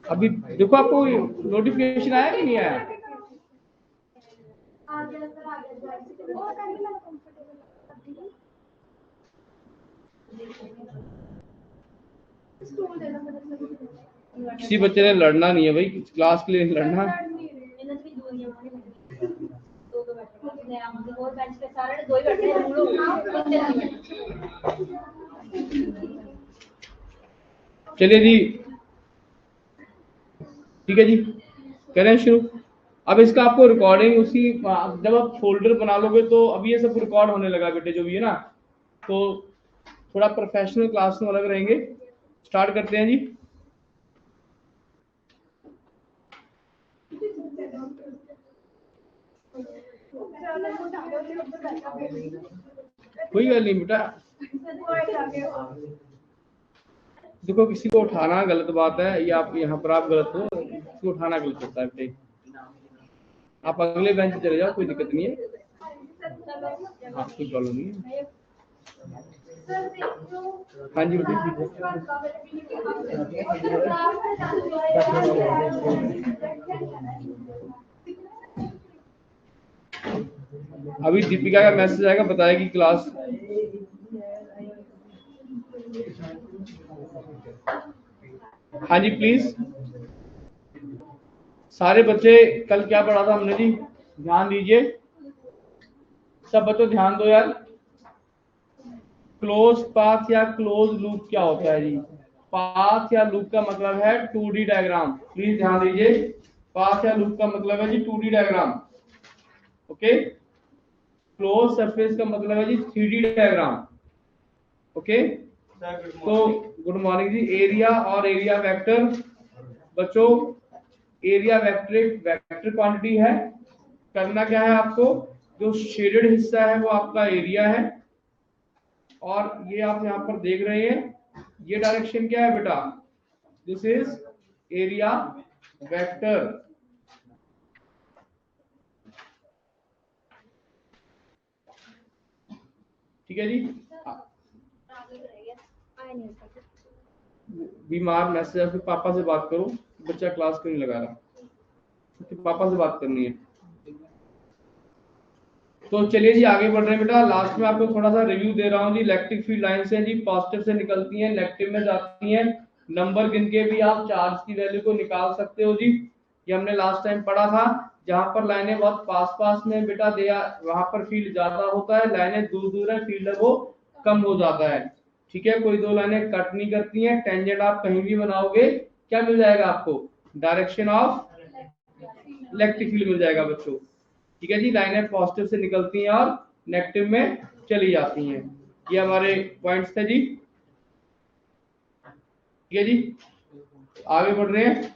अभी देखो आपको नोटिफिकेशन आया कि नहीं आया? किसी बच्चे ने लड़ना नहीं है भाई, क्लास के लिए लड़ना। चलिए जी, ठीक है जी, करें शुरू। अब इसका आपको रिकॉर्डिंग उसी जब आप फोल्डर बना लोगे तो अभी ये सब रिकॉर्ड होने लगा बेटे, जो भी है ना, तो थोड़ा प्रोफेशनल क्लास में अलग रहेंगे। स्टार्ट करते हैं जी। कोई गल नहीं बेटा, देखो किसी को उठाना गलत बात है, या आप यहाँ पर आप गलत हो, किसी को उठाना गलत होता है बेटे। आप अगले बेंच पे चले जाओ, कोई दिक्कत नहीं है। हाँ, कोई प्रॉब्लम नहीं है। हाँ जी बेटे, अभी दीपिका का मैसेज आएगा, बताएगी क्लास। हाँ जी प्लीज, सारे बच्चे कल क्या पढ़ा था हमने जी, ध्यान दीजिए सब बच्चों, ध्यान दो यार। क्लोज पाथ या क्लोज लूप क्या होता है जी? पाथ या लूप का मतलब है 2D डायग्राम। प्लीज ध्यान दीजिए, पाथ या लूप का मतलब है जी 2D diagram. Okay, close surface का मतलब है जी 3D डायग्राम। ओके, तो गुड मॉर्निंग जी। एरिया और एरिया वेक्टर बच्चों, एरिया वेक्टर एक वेक्टर क्वांटिटी है। करना क्या है आपको, जो शेडेड हिस्सा है वो आपका एरिया है, और ये आप यहाँ पर देख रहे हैं, ये डायरेक्शन क्या है बेटा, दिस इज एरिया वेक्टर। ठीक है जी। बीमार मैसेज है, फिर पापा से बात करो, बच्चा क्लास क्यों नहीं लगा रहा, फिर पापा से बात करनी है। तो चलिए जी आगे बढ़ रहे हैं बेटा। लास्ट में आपको थोड़ा सा रिव्यू दे रहा हूँ जी। इलेक्ट्रिक फील्ड लाइन से जी पॉजिटिव से निकलती हैं, नेगेटिव में जाती हैं। नंबर गिन के भी आप चार्ज की वैल्यू को निकाल सकते हो जी। ये हमने लास्ट टाइम पढ़ा था। जहां पर लाइनें बहुत पास पास में बेटा दिया, वहां पर फील्ड ज्यादा होता है, लाइनें दूर दूर है, फील्ड है वो कम हो जाता है। ठीक है, कोई दो लाइनें कट नहीं करती हैं। टेंजेंट आप कहीं भी बनाओगे क्या मिल जाएगा आपको, डायरेक्शन ऑफ इलेक्ट्रिक फील्ड मिल जाएगा बच्चों। ठीक है जी, लाइनें पॉजिटिव से निकलती हैं और नेगेटिव में चली जाती हैं। ये हमारे पॉइंट्स थे जी। ठीक है जी, आगे बढ़ रहे हैं।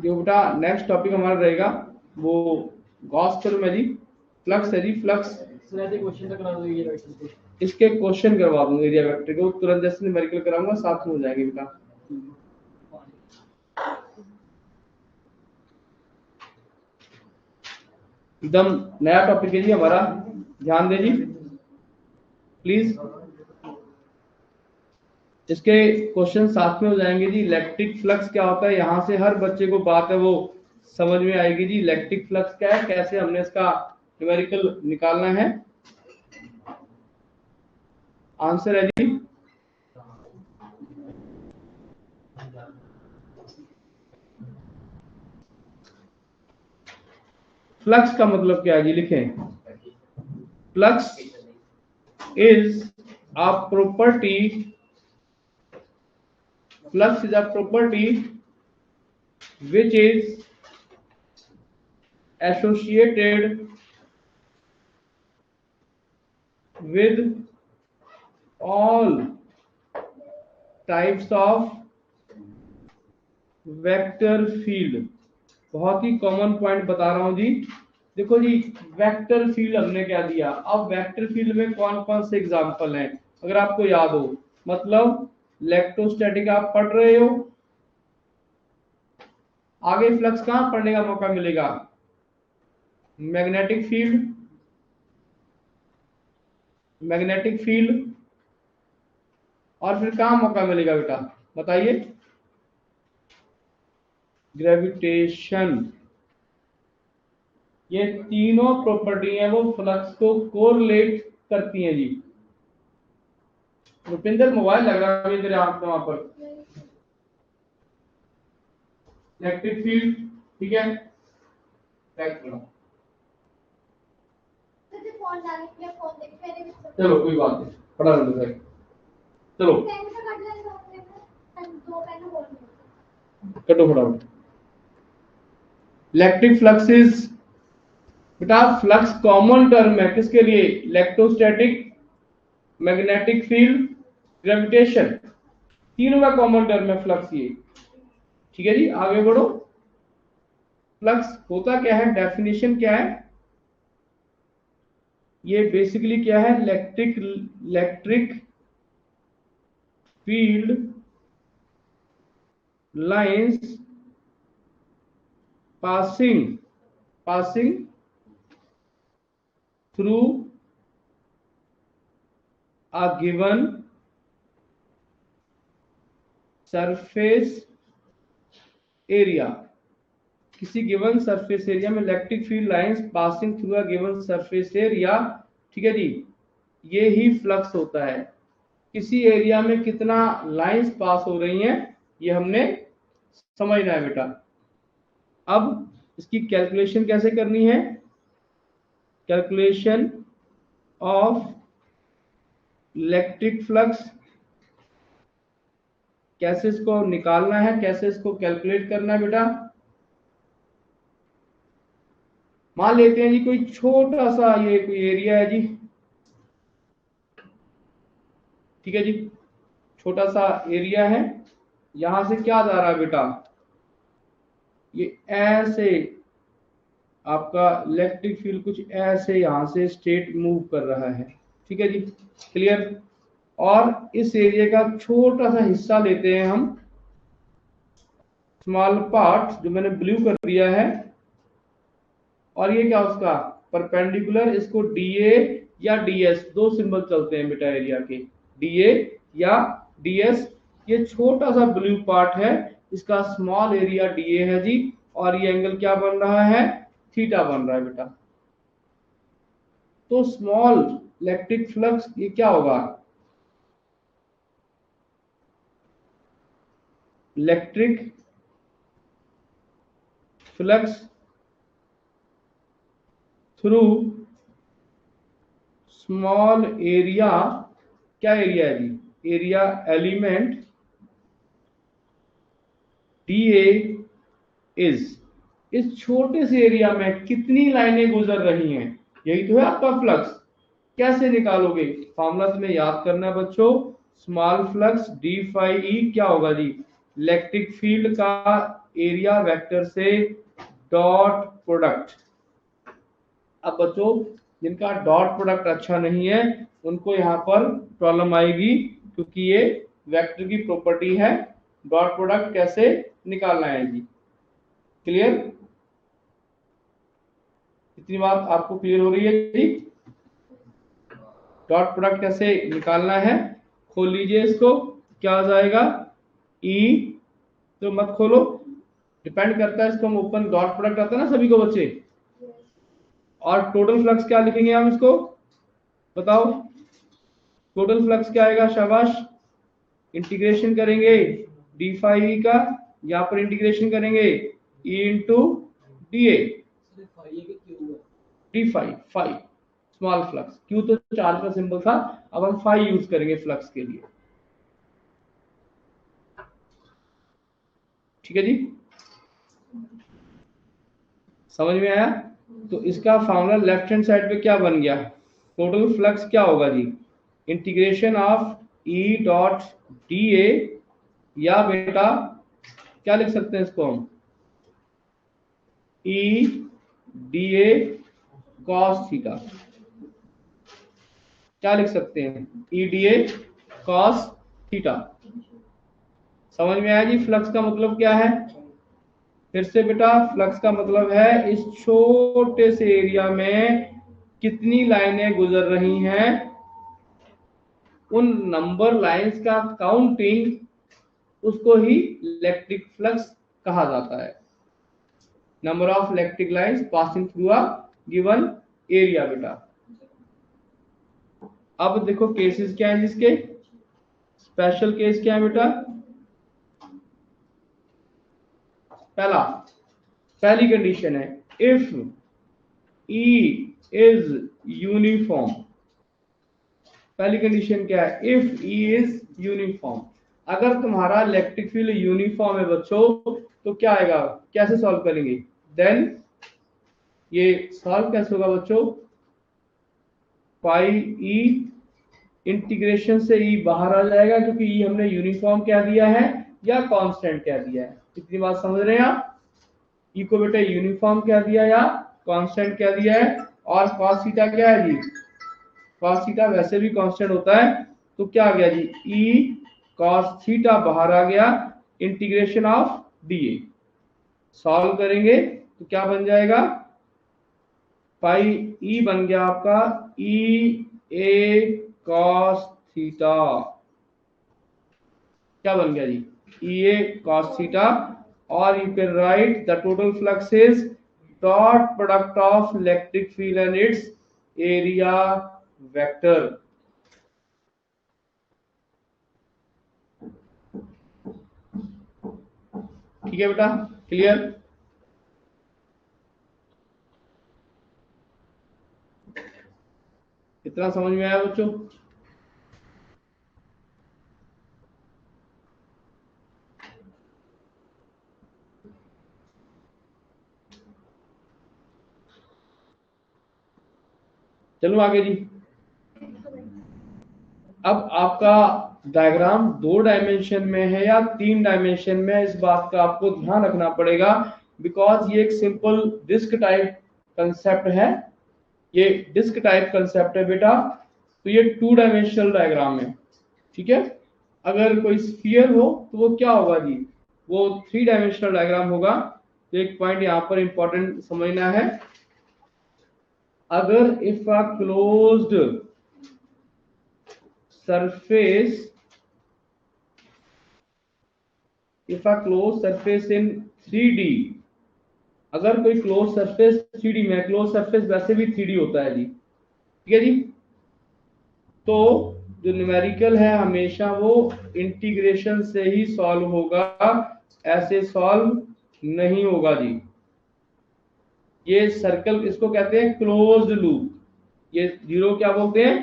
जो बेटा नेक्स्ट टॉपिक हमारा रहेगा वो गॉस थ्योरम है जी, फ्लक्स है जी, फ्लक्स। इसके क्वेश्चन करवा दूंगा एरिया वेक्टर को तुरंत, जैसे न्यूमेरिकल कराऊंगा साथ में हो जाएंगे बेटा। एकदम नया टॉपिक है जी हमारा, ध्यान दे जी प्लीज। इसके क्वेश्चन साथ में हो जाएंगे जी। इलेक्ट्रिक फ्लक्स क्या होता है, यहाँ से हर बच्चे को बात है वो समझ में आएगी जी। इलेक्ट्रिक फ्लक्स क्या है, कैसे हमने इसका न्यूमेरिकल निकालना है। आंसर है जी, फ्लक्स का मतलब क्या है जी, लिखें। Flux is a property, flux is a property which is associated with all types of vector field, बहुत ही कॉमन पॉइंट बता रहा हूं जी। देखो जी, वेक्टर फील्ड हमने क्या दिया। अब वेक्टर फील्ड में कौन कौन से एग्जांपल हैं, अगर आपको याद हो, मतलब इलेक्ट्रोस्टैटिक आप पढ़ रहे हो, आगे फ्लक्स कहां पढ़ने का मौका मिलेगा, मैग्नेटिक फील्ड, मैग्नेटिक फील्ड, और फिर कहां मौका मिलेगा बेटा, बताइए, ग्रेविटेशन। ये तीनों प्रॉपर्टी है वो फ्लक्स को कोरिलेट करती हैं जी। रुपिंदर मोबाइल लग रहा है तेरे हाथ में वहां पर, इलेक्ट्रिक फील्ड, ठीक है, चेक करो। चलो कोई बात नहीं, पढ़ा रहने दो, चलो कटो फटाफट। इलेक्ट्रिक फ्लक्स इज, बेटा फ्लक्स कॉमन टर्म है किसके लिए, इलेक्ट्रोस्टैटिक, मैग्नेटिक फील्ड, ग्रेविटेशन, तीनों का कॉमन टर्म है फ्लक्स ये। ठीक है जी, आगे बढ़ो। फ्लक्स होता क्या है, डेफिनेशन क्या है, ये बेसिकली क्या है, electric field lines passing through a given surface area, किसी गिवन सरफेस एरिया में electric field lines passing through a given surface area, ठीक है जी, ये ही फ्लक्स होता है। किसी एरिया में कितना लाइंस पास हो रही हैं ये हमने समझना है बेटा। अब इसकी कैलकुलेशन कैसे करनी है, कैलकुलेशन ऑफ इलेक्ट्रिक फ्लक्स, कैसे इसको निकालना है, कैसे इसको कैलकुलेट करना है बेटा। मान लेते हैं जी कोई छोटा सा ये कोई एरिया है जी, ठीक है जी, छोटा सा एरिया है, यहां से क्या जा रहा है बेटा, ये ऐसे आपका इलेक्ट्रिक फील्ड कुछ ऐसे यहां से स्ट्रेट मूव कर रहा है, ठीक है जी, क्लियर। और इस एरिया का छोटा सा हिस्सा लेते हैं हम, स्मॉल पार्ट जो मैंने ब्लू कर दिया है, और ये क्या उसका परपेंडिकुलर, इसको डीए या डीएस, दो सिंबल चलते हैं बेटा एरिया के, डीए या डीएस। ये छोटा सा ब्लू पार्ट है, इसका स्मॉल एरिया डीए है जी, और ये एंगल क्या बन रहा है, थीटा बन रहा है बेटा। तो स्मॉल इलेक्ट्रिक फ्लक्स ये क्या होगा, electric flux through small area, क्या एरिया है जी, एरिया एलिमेंट डीए इज, इस छोटे से एरिया में कितनी लाइनें गुजर रही हैं, यही तो है आपका फ्लक्स। कैसे निकालोगे, फॉर्मूला में याद करना है बच्चों, small flux d phi E क्या होगा जी, इलेक्ट्रिक फील्ड का एरिया वेक्टर से डॉट प्रोडक्ट। अब बच्चों जिनका डॉट प्रोडक्ट अच्छा नहीं है उनको यहाँ पर प्रॉब्लम आएगी, क्योंकि ये वेक्टर की प्रॉपर्टी है, डॉट प्रोडक्ट कैसे निकालना है जी, क्लियर। इतनी बात आपको क्लियर हो रही है जी, डॉट प्रोडक्ट कैसे निकालना है, खोल लीजिए इसको, क्या आ जाएगा, ई, तो मत खोलो, डिपेंड करता है, इसको हम ओपन, डॉट प्रोडक्ट आता है ना सभी को बच्चे, और टोटल फ्लक्स क्या लिखेंगे हम इसको, बताओ, टोटल फ्लक्स क्या आएगा, शाबाश, इंटीग्रेशन करेंगे डी फाई का, यहाँ पर इंटीग्रेशन करेंगे E into d A, d phi, phi small flux, q तो चार्ज का सिंबल था, अब हम फाई यूज करेंगे फ्लक्स के लिए, ठीक है जी, समझ में आया। तो इसका फॉर्मूला लेफ्ट हैंड साइड पे क्या बन गया, टोटल फ्लक्स क्या होगा जी, integration of E dot D A, या बेटा क्या लिख सकते हैं इसको हम, E D A cos theta, क्या लिख सकते हैं, E D A cos theta. समझ में आया जी फ्लक्स का मतलब क्या है? फिर से बेटा, फ्लक्स का मतलब है इस छोटे से एरिया में कितनी लाइनें गुजर रही हैं, उन नंबर लाइंस का काउंटिंग उसको ही इलेक्ट्रिक फ्लक्स कहा जाता है। Number of electric lines passing through a given area बेटा। अब देखो केसेस क्या है जिसके, स्पेशल केस क्या है बेटा? पहली कंडीशन है इफ E इज यूनिफॉर्म। पहली कंडीशन क्या है? If E is uniform. अगर तुम्हारा इलेक्ट्रिक फील्ड यूनिफॉर्म है बच्चों तो क्या आएगा, कैसे सॉल्व करेंगे? देन ये सॉल्व कैसे होगा बच्चों? पाई ई, इंटीग्रेशन से ई बाहर आ जाएगा क्योंकि ई हमने यूनिफॉर्म क्या दिया है या कांस्टेंट क्या दिया है। इतनी बात समझ रहे हैं आप? ई को बेटा यूनिफॉर्म क्या दिया या कांस्टेंट क्या दिया है। और cos थीटा क्या है जी? cos थीटा वैसे भी कांस्टेंट होता है, तो क्या आ गया जी, ई cos थीटा बाहर आ गया, इंटीग्रेशन ऑफ डीए। सॉल्व करेंगे तो क्या बन जाएगा, पाई ई बन गया आपका ई ए cos थीटा। क्या बन गया जी, ई ए cos थीटा। और you can write the total flux is dot product of electric field and it's area vector. ठीक है बेटा, क्लियर? इतना समझ में आया बच्चों? चलो आगे जी। अब आपका डायग्राम 2 डायमेंशन में है या 3 डायमेंशन में, इस बात का आपको ध्यान रखना पड़ेगा, बिकॉज ये एक सिंपल डिस्क टाइप कंसेप्ट है। ये डिस्क टाइप कंसेप्ट है बेटा, तो ये 2 डायमेंशनल डायग्राम है। ठीक है, अगर कोई स्फीयर हो तो वो क्या होगा जी, वो 3 डायमेंशनल डायग्राम होगा। तो एक पॉइंट यहाँ पर इंपॉर्टेंट समझना है, अगर if a closed surface, if a closed surface in 3D, अगर कोई क्लोज सरफेस 3D में, क्लोज सरफेस वैसे भी 3D होता है जी, ठीक है जी, तो जो न्यूमेरिकल है हमेशा वो इंटीग्रेशन से ही सॉल्व होगा, ऐसे सॉल्व नहीं होगा जी। ये सर्कल इसको कहते हैं क्लोज्ड लूप, ये जीरो क्या बोलते हैं,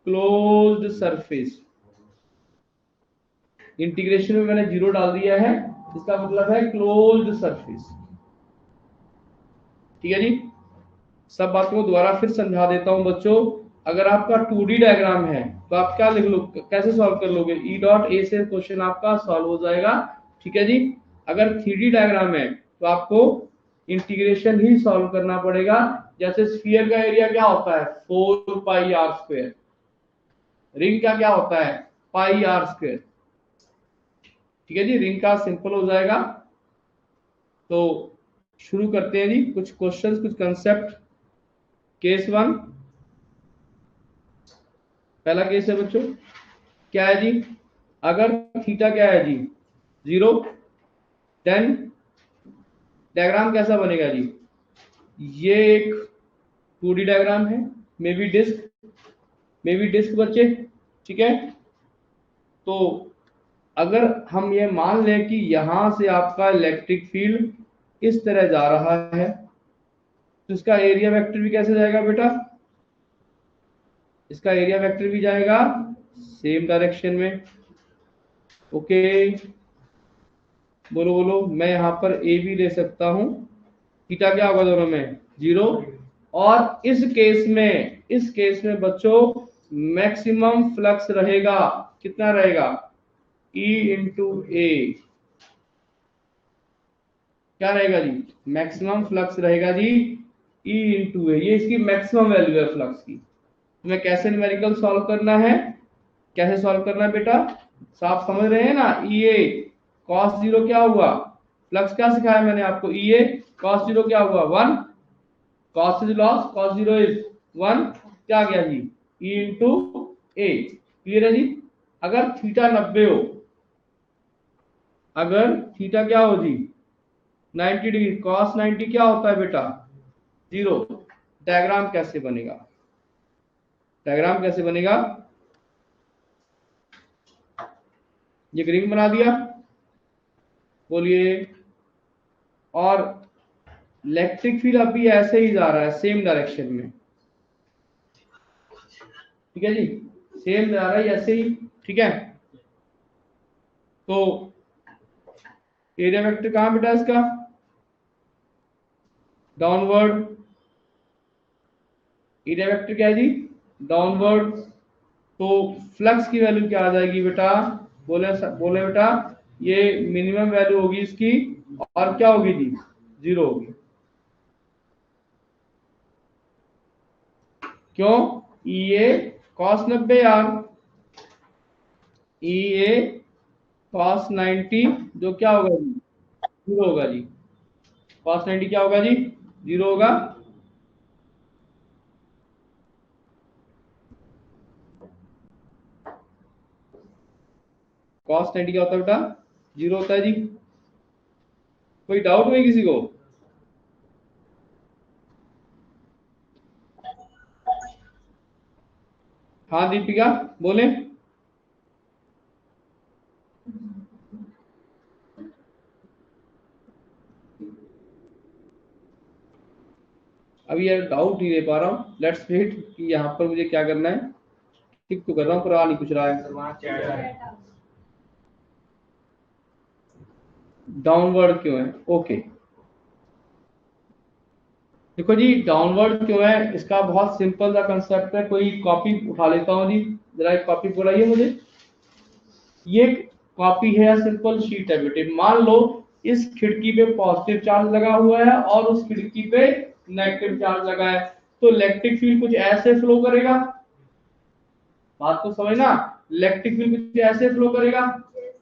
क्लोज्ड सरफेस। इंटीग्रेशन में मैंने जीरो डाल दिया है, इसका मतलब है क्लोज्ड सरफेस। ठीक है जी, सब बातों को दोबारा फिर समझा देता हूं बच्चों। अगर आपका 2D डायग्राम है तो आप क्या लिख लो, कैसे सॉल्व कर लोगे, ई डॉट ए से क्वेश्चन आपका सॉल्व हो जाएगा। ठीक है जी, अगर 3D डायग्राम है तो आपको इंटीग्रेशन ही सॉल्व करना पड़ेगा। जैसे स्फीयर का एरिया क्या होता है, 4 पाई आर स्क्वायर, रिंग का क्या होता है, पाई आर स्क्वायर। ठीक है जी, रिंग का सिंपल हो जाएगा। तो शुरू करते हैं जी, कुछ क्वेश्चंस, कुछ कंसेप्ट। केस 1, पहला केस है बच्चों, क्या है जी, अगर थीटा क्या है जी, 0, देन डायग्राम कैसा बनेगा जी, ये एक 2D डायग्राम है, मे बी डिस्क बच्चे। ठीक है, तो अगर हम ये मान लें कि यहां से आपका इलेक्ट्रिक फील्ड इस तरह जा रहा है, तो इसका एरिया वेक्टर भी कैसे जाएगा बेटा, इसका एरिया वेक्टर भी जाएगा सेम डायरेक्शन में। ओके, बोलो बोलो, मैं यहाँ पर ए भी ले सकता हूँ, थीटा क्या होगा दोनों में, 0। और इस केस में बच्चों मैक्सिमम फ्लक्स रहेगा, कितना रहेगा, E इंटू ए। क्या रहेगा जी, मैक्सिमम फ्लक्स रहेगा जी E इंटू ए, ये इसकी मैक्सिमम वैल्यू है फ्लक्स की। तुम्हें कैसे न्यूमेरिकल सॉल्व करना है, कैसे सॉल्व करना है बेटा, साफ समझ रहे हैं ना। ई ए कॉस जीरो क्या हुआ, फ्लक्स क्या सिखाया मैंने आपको, ई ए कॉस जीरो क्या हुआ 1, cos is loss, cos zero is 1, क्या आ गया जी ई इंटू ए। क्लियर है जी। अगर थीटा 90 हो, अगर थीटा क्या हो जी 90 डिग्री, कॉस 90 क्या होता है बेटा 0। डायग्राम कैसे बनेगा, डायग्राम कैसे बनेगा, ये रिंग बना दिया, बोलिए। और इलेक्ट्रिक फील्ड अभी ऐसे ही जा रहा है सेम डायरेक्शन में, ठीक है जी, सेम जा रहा है ऐसे ही, ठीक है। तो एरिया वेक्टर कहां बेटा इसका, डाउनवर्ड, एरिया वेक्टर क्या है जी डाउनवर्ड। तो फ्लक्स की वैल्यू क्या आ जाएगी बेटा, बोले बोले बेटा, ये मिनिमम वैल्यू होगी इसकी, और क्या होगी जी 0 होगी। क्यों, ई ए कॉस 90 यार, ई ए कॉस 90 जो क्या होगा जी 0 होगा जी, कॉस 90 क्या होगा जी 0 होगा। कॉस 90 क्या होता है बेटा 0 होता है जी। कोई डाउट नहीं किसी को, हाँ दीपिका बोले। अभी यार डाउट नहीं दे पा रहा हूँ, लेट्स वेट कि यहाँ पर मुझे क्या करना है, ठीक तो कर रहा हूँ पर आ नहीं कुछ रहा है, डाउनवर्ड क्यों है, ओके। देखो जी डाउनवर्ड क्यों है, इसका बहुत सिंपल सा कंसेप्ट है, कोई कॉपी उठा लेता हूँ जी, जरा एक कॉपी बुलाइए मुझे। ये कॉपी है या सिंपल शीट है बेटे, मान लो इस खिड़की पे पॉजिटिव चार्ज लगा हुआ है और उस खिड़की पे नेगेटिव चार्ज लगा है, तो इलेक्ट्रिक फील्ड कुछ ऐसे फ्लो करेगा, बात तो समझना, इलेक्ट्रिक फील्ड कुछ ऐसे फ्लो करेगा।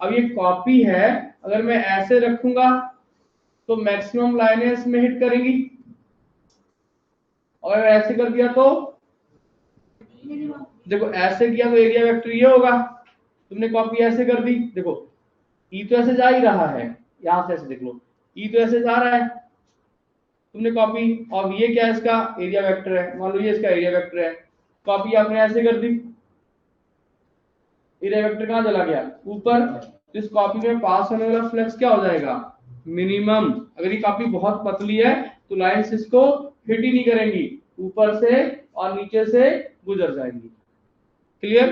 अब ये कॉपी है, अगर मैं ऐसे रखूंगा तो मैक्सिमम लाइनें इसमें हिट करेंगी, और ऐसे कर दिया तो, देखो ऐसे किया तो एरिया वेक्टर ये होगा, तुमने कॉपी ऐसे कर दी, देखो ई तो ऐसे जा ही रहा है, यहां से ऐसे देख लो, ई तो ऐसे जा रहा है, तुमने कॉपी, और ये क्या है इसका एरिया वेक्टर है, मान लो ये इसका एरिया वेक्टर है, कॉपी आपने ऐसे कर दी, एरिया वेक्टर कहां चला गया ऊपर, तो इस कॉपी में पास होने वाला फ्लक्स क्या हो जाएगा मिनिमम। अगर ये कॉपी बहुत पतली है तो लाइंस इसको हिट ही नहीं करेंगी, ऊपर से और नीचे से गुजर जाएंगी। क्लियर,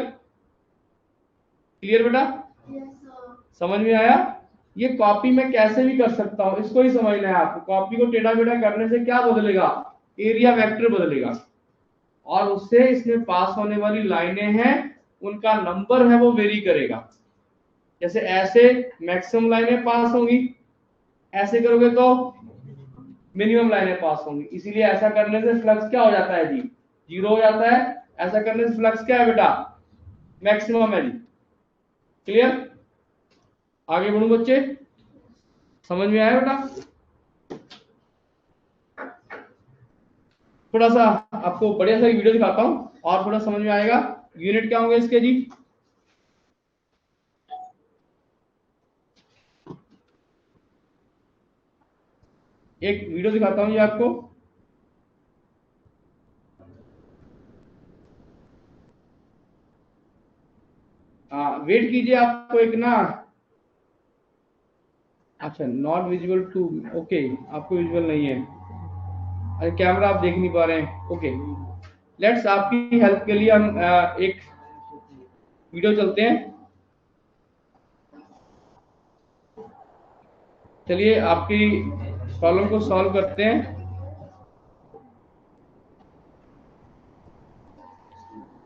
क्लियर बेटा, समझ में आया। ये कॉपी में कैसे भी कर सकता हूं, इसको ही समझना है आपको, कॉपी को टेढ़ा मेढ़ा करने से क्या बदलेगा, एरिया वेक्टर बदलेगा, और उससे इसमें पास होने वाली लाइनें हैं उनका नंबर है वो वेरी करेगा। जैसे ऐसे मैक्सिमम लाइनें पास होंगी, ऐसे करोगे तो मिनिमम लाइनें पास होंगी, इसीलिए ऐसा करने से फ्लक्स क्या हो जाता है जी 0 हो जाता है, ऐसा करने से फ्लक्स क्या है बेटा मैक्सिमम है जी। क्लियर, आगे बढ़ू बच्चे, समझ में आया बेटा। थोड़ा सा आपको बढ़िया सा वीडियो दिखाता हूँ और थोड़ा समझ में आएगा। यूनिट क्या होंगे इसके जी, एक वीडियो दिखाता हूँ जी आपको, वेट कीजिए, आपको एक ना, अच्छा नॉट विजिबल टू, ओके आपको विजुअल नहीं है, अरे कैमरा आप देख नहीं पा रहे हैं, ओके। लेट्स आपकी हेल्प के लिए हम एक वीडियो चलते हैं, चलिए आपकी प्रॉब्लम को सॉल्व करते हैं।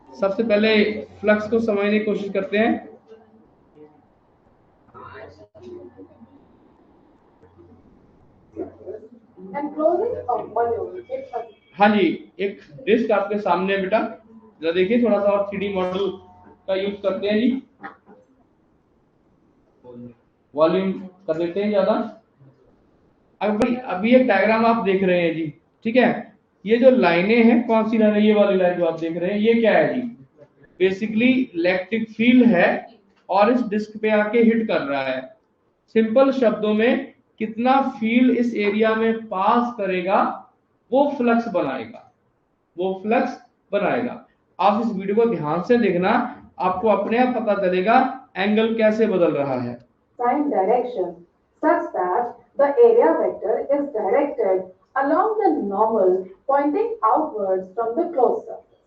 सबसे पहले फ्लक्स को समझने की कोशिश करते हैं। And closing of volume is a हाँ जी, एक डिस्क आपके सामने है बेटा, जरा देखिए थोड़ा सा और 3D मॉडल का यूज करते हैं जी, वॉल्यूम कर देते हैं ज्यादा। अभी एक डायग्राम आप देख रहे हैं जी, ठीक है। ये जो लाइनें हैं, कौन सी लाइन है, ये वाली लाइन जो आप देख रहे हैं, ये क्या है जी, बेसिकली इलेक्ट्रिक फील्ड है और इस डिस्क पे आके हिट कर रहा है। सिंपल शब्दों में कितना फील्ड इस एरिया में पास करेगा वो फ्लक्स बनाएगा, वो फ्लक्स बनाएगा। आप इस वीडियो को ध्यान से देखना, आपको अपने आप पता चलेगा एंगल कैसे बदल रहा है। Time direction such that the area vector is directed along the normal pointing outwards from the closed surface.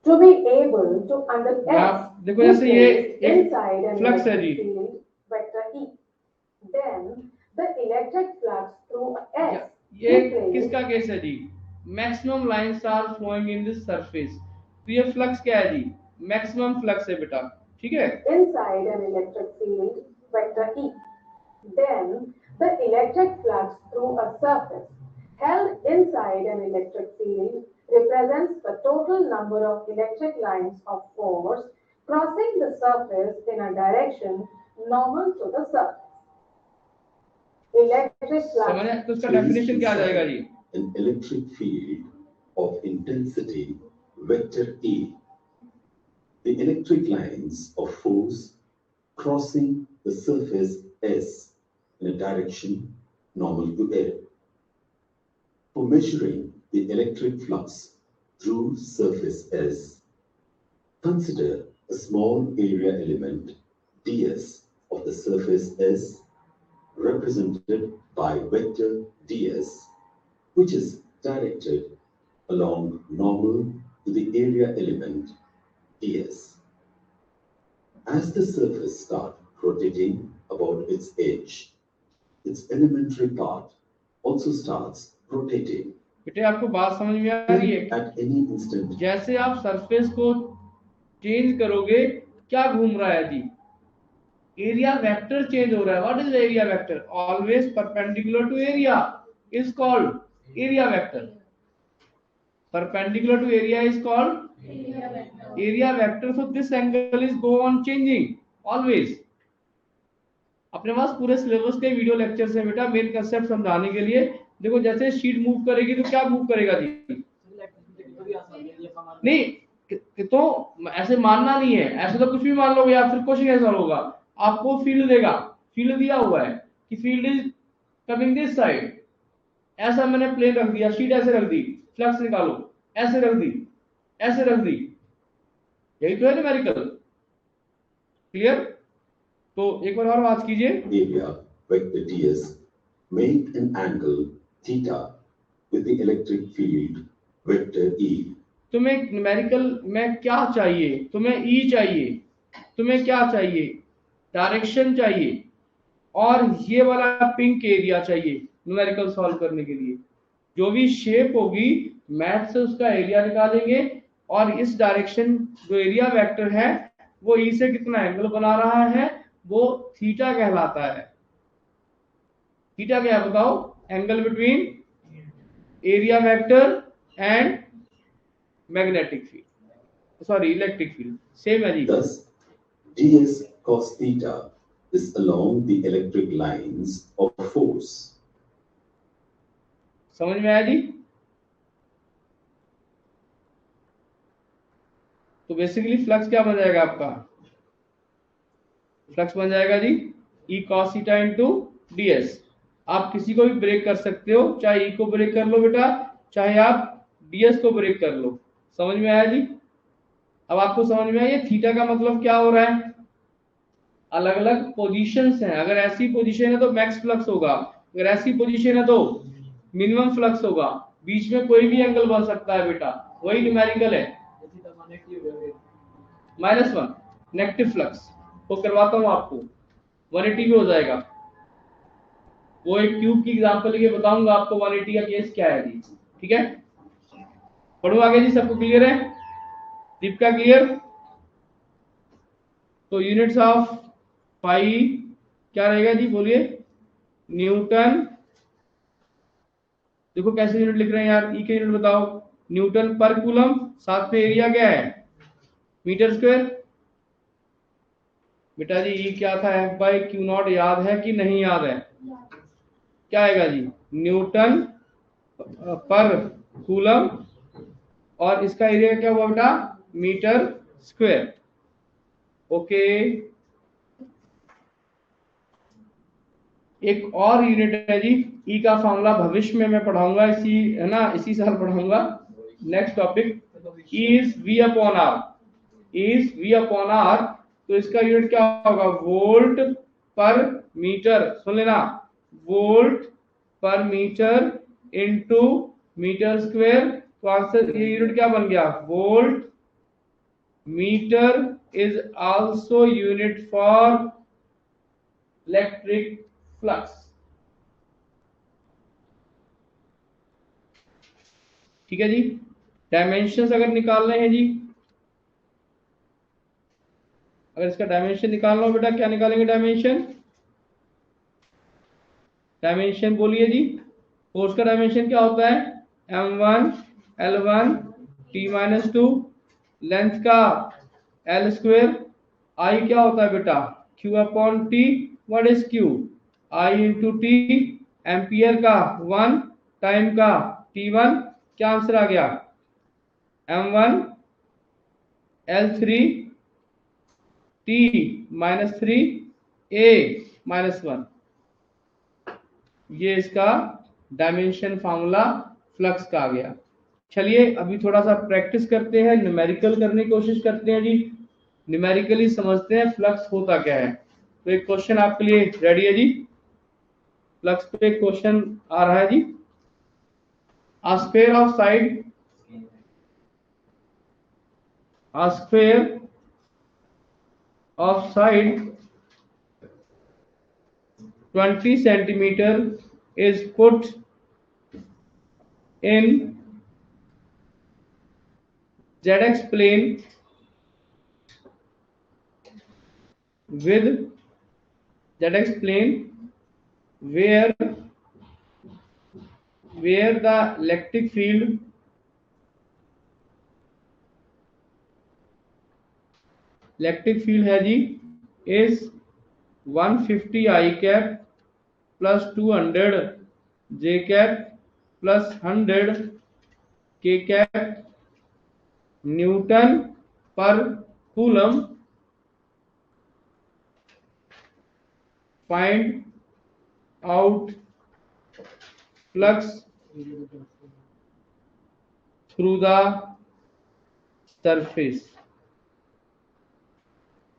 To be able to understand आप देखो जैसे ये एक inside an फ्लक्स है electric ji, field vector E, then the electric flux through S ये replaces किसका case है जी, maximum lines are flowing in this surface. तो ये फ्लक्स क्या है जी, मैक्सिमम फ्लक्स है बेटा, ठीक है। inside an electric field vector E, then the electric flux through a surface held inside an electric field represents the total number of electric lines of force crossing the surface in a direction normal to the surface. Electric flux. समझे, तो उसका definition क्या आ जाएगा जी, an electric field of intensity vector E. The electric lines of force crossing the surface S in a direction normal to air. For measuring the electric flux through surface S, consider a small area element ds of the surface S represented by vector ds, which is directed along normal to the area element ds. As the surface starts rotating about its edge, its elementary part also starts rotating. बेटे आपको बात समझ में आ रही है, At any instant, जैसे आप surface को चेंज करोगे, क्या घूम रहा है जी, एरिया वेक्टर चेंज हो रहा है। What is area vector, always perpendicular to area is called area vector, perpendicular to area is called area vector. So this angle is go on changing always. अपने पास पूरे सिलेबस के video lectures हैं बेटा, main concept समझाने के लिए। देखो जैसे शीट मूव करेगी तो क्या मूव करेगा जी, नहीं तो ऐसे मानना नहीं है, ऐसे तो कुछ भी मान लोगे या फिर क्वेश्चन ऐसा होगा, आपको फील्ड देगा, फील्ड दिया हुआ है कि field is coming this side, ऐसा मैंने प्लेन रख दिया, शीट ऐसे रख दी, फ्लक्स निकालो, ऐसे रख दी, ऐसे रख दी, यही तो है न्यूमेरिकल। क्लियर, तो एक बार और बात कीजिए, area vector ds make an angle theta with the electric field vector E. तुम्हें न्यूमेरिकल में क्या चाहिए, तुम्हें ई चाहिए, तुम्हें क्या चाहिए, डायरेक्शन चाहिए, और ये वाला पिंक एरिया चाहिए न्यूमेरिकल सॉल्व करने के लिए। जो भी शेप होगी मैथ से उसका एरिया निकालेंगे, और इस डायरेक्शन जो एरिया वेक्टर है वो ई से कितना एंगल बना रहा है, वो थीटा कहलाता है। थीटा क्या है बताओ, angle between area vector and magnetic field, sorry electric field, same है जी। Thus, ds cos theta is along the electric lines of force. समझ में आया जी। तो बेसिकली फ्लक्स क्या बन जाएगा आपका, फ्लक्स बन जाएगा जी ई cos थीटा इनटू ds। आप किसी को भी ब्रेक कर सकते हो, चाहे ई को ब्रेक कर लो बेटा, चाहे आप ds को ब्रेक कर लो। समझ में आया जी। अब आपको समझ में आया ये थीटा का मतलब क्या हो रहा है, अलग अलग पोजीशंस हैं। अगर ऐसी पोजीशन है तो मैक्स फ्लक्स होगा, अगर ऐसी पोजीशन है तो मिनिमम फ्लक्स होगा, बीच में कोई भी एंगल बन सकता है बेटा, वही न्यूमेरिकल है। -1 नेगेटिव फ्लक्स वो करवाता हूं आपको, 180 भी हो जाएगा। वो एक ट्यूब की एग्जांपल लेके बताऊंगा आपको 180 का केस क्या है जी, ठीक है। पढ़ो आगे जी, सबको क्लियर है, दीपिका क्लियर। तो यूनिट्स ऑफ पाई क्या रहेगा जी, बोलिए, न्यूटन देखो कैसे यूनिट लिख रहे हैं यार, ई के यूनिट बताओ, न्यूटन पर कूलम, साथ में एरिया क्या है, मीटर स्क्वायर। बेटा जी ई क्या था, एफ बाई क्यू नॉट, याद है कि नहीं याद है, क्या आएगा जी, न्यूटन पर कूलम, और इसका एरिया क्या हुआ बेटा, मीटर स्क्वायर। ओके, एक और यूनिट है जी, ई का फॉर्मूला भविष्य में मैं पढ़ाऊंगा, इसी है ना, इसी साल पढ़ाऊंगा। Next topic, is V upon R, is V upon R, तो इसका यूनिट क्या होगा, वोल्ट पर मीटर, सुन लेना, वोल्ट पर मीटर इनटू मीटर स्क्वायर। तो आंसर ये यूनिट क्या बन गया, volt meter is also unit for electric flux. ठीक है जी, डायमेंशन अगर निकालने हैं जी, अगर इसका डायमेंशन निकालना हो बेटा, क्या निकालेंगे डायमेंशन, डायमेंशन बोलिए जी, फोर्स का डायमेंशन क्या होता है, m1 l1 t-2, लेंथ का l स्क्वायर, I क्या होता है बेटा, q upon T, what is q, I into T, ampere का 1, टाइम का t1, क्या आंसर आ गया, m1 l3 t-3 a-1, ये इसका डायमेंशन फार्मूला फ्लक्स का आ गया। चलिए अभी थोड़ा सा प्रैक्टिस करते हैं, न्यूमेरिकल करने की कोशिश करते हैं जी, न्यूमेरिकली समझते हैं फ्लक्स होता क्या है। तो एक क्वेश्चन आपके लिए रेडी है जी, फ्लक्स पे एक क्वेश्चन आ रहा है जी, a square of side, a square of side 20 centimeter is put in zx plane with zx plane where the electric field है जी is 150 I cap plus 200 J cap plus 100 K cap Newton पर coulomb, find out flux through the surface,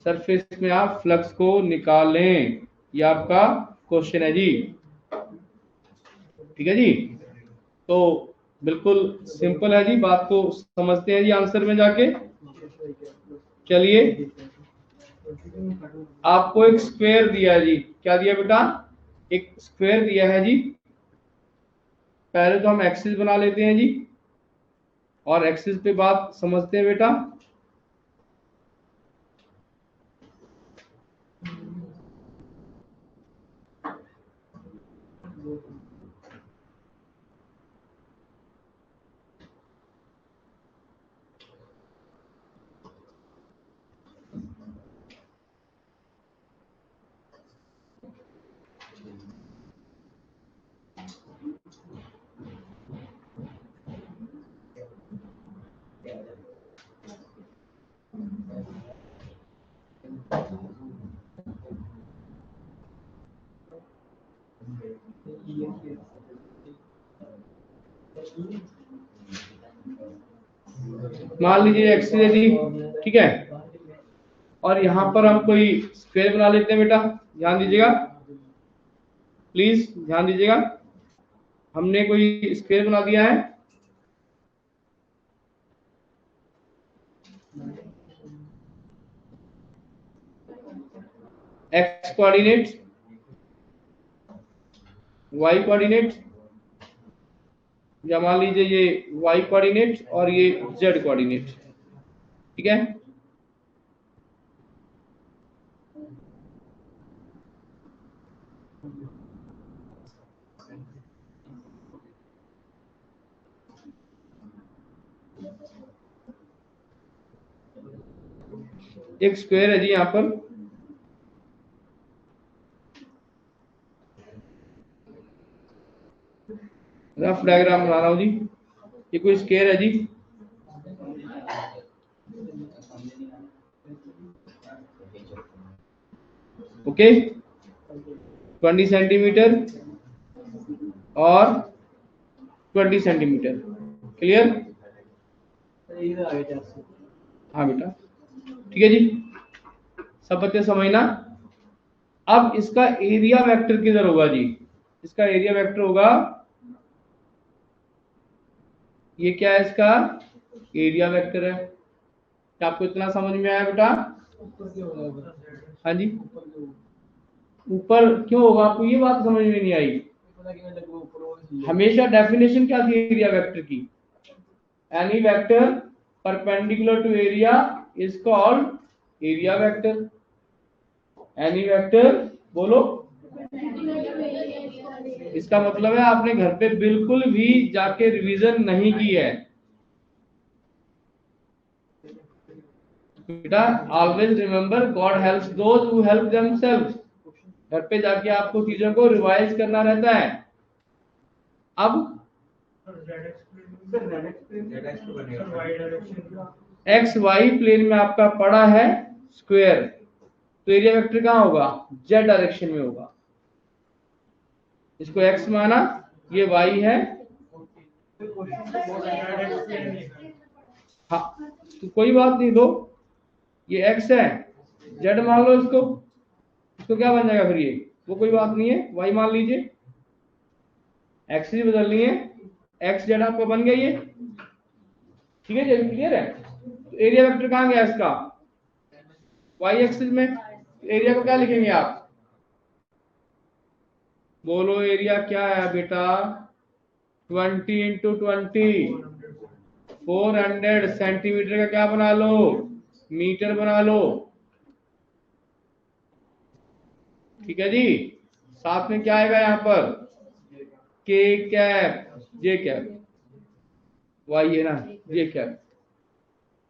surface में आप flux को निकालें, ये आपका question है जी। ठीक है जी, तो बिल्कुल सिंपल है जी, बात को समझते हैं जी आंसर में जाके। चलिए आपको एक स्क्वायर दिया है जी, क्या दिया बेटा, एक स्क्वायर दिया है जी, पहले तो हम एक्सिस बना लेते हैं जी, और एक्सिस पे बात समझते हैं बेटा। मान लीजिए एक्सिस है जी, ठीक है, और यहाँ पर हम कोई स्क्वायर बना लेते हैं बेटा, ध्यान दीजिएगा, प्लीज ध्यान दीजिएगा, हमने कोई स्क्वायर बना दिया है, एक्स कोऑर्डिनेट, वाई कोऑर्डिनेट, या मान लीजिए ये वाई कोऑर्डिनेट और ये जेड कोऑर्डिनेट, ठीक है। एक स्क्वायर है जी यहाँ पर, रफ डायग्राम बना रहा हूँ जी। ये कोई स्क्वायर है जी, ओके, 20 सेंटीमीटर और 20 सेंटीमीटर, क्लियर? हाँ बेटा, ठीक है जी, सब बच्चे समझना। अब इसका एरिया वेक्टर किधर होगा जी? इसका एरिया वेक्टर होगा, ये क्या है इसका एरिया वेक्टर है। क्या आपको इतना समझ में आया बेटा? हाँ जी, ऊपर क्यों होगा? आपको ये बात समझ में नहीं आई? हमेशा डेफिनेशन क्या थी एरिया वेक्टर की? Any vector perpendicular to area is called area vector. Any vector बोलो, इसका मतलब है आपने घर पे बिल्कुल भी जाके रिवीजन नहीं की है बेटा। Always remember God helps those who help themselves. घर पे जाके आपको चीजों को रिवाइज करना रहता है। अब एक्स वाई प्लेन में आपका पड़ा है स्क्वायर, तो एरिया वेक्टर कहाँ होगा? जेड डायरेक्शन में होगा। इसको एक्स माना, ये वाई है, हाँ तो कोई बात नहीं, लो ये एक्स है, जेड मान लो इसको, इसको क्या बन जाएगा फिर ये? वो कोई बात नहीं है, वाई मान लीजिए, एक्स ही बदलनी है, एक्स जेड आपका बन गया ये, ठीक है जी, क्लियर है? तो एरिया वेक्टर कहाँ गया इसका? वाई एक्सिस में। एरिया को क्या लिखेंगे आप? बोलो एरिया क्या है बेटा? 20 इंटू 20, 400 सेंटीमीटर का क्या बना लो? मीटर बना लो, ठीक है जी। साथ में क्या आएगा यहाँ पर? के कैप जे कैप, वाई है ना, जे कैप।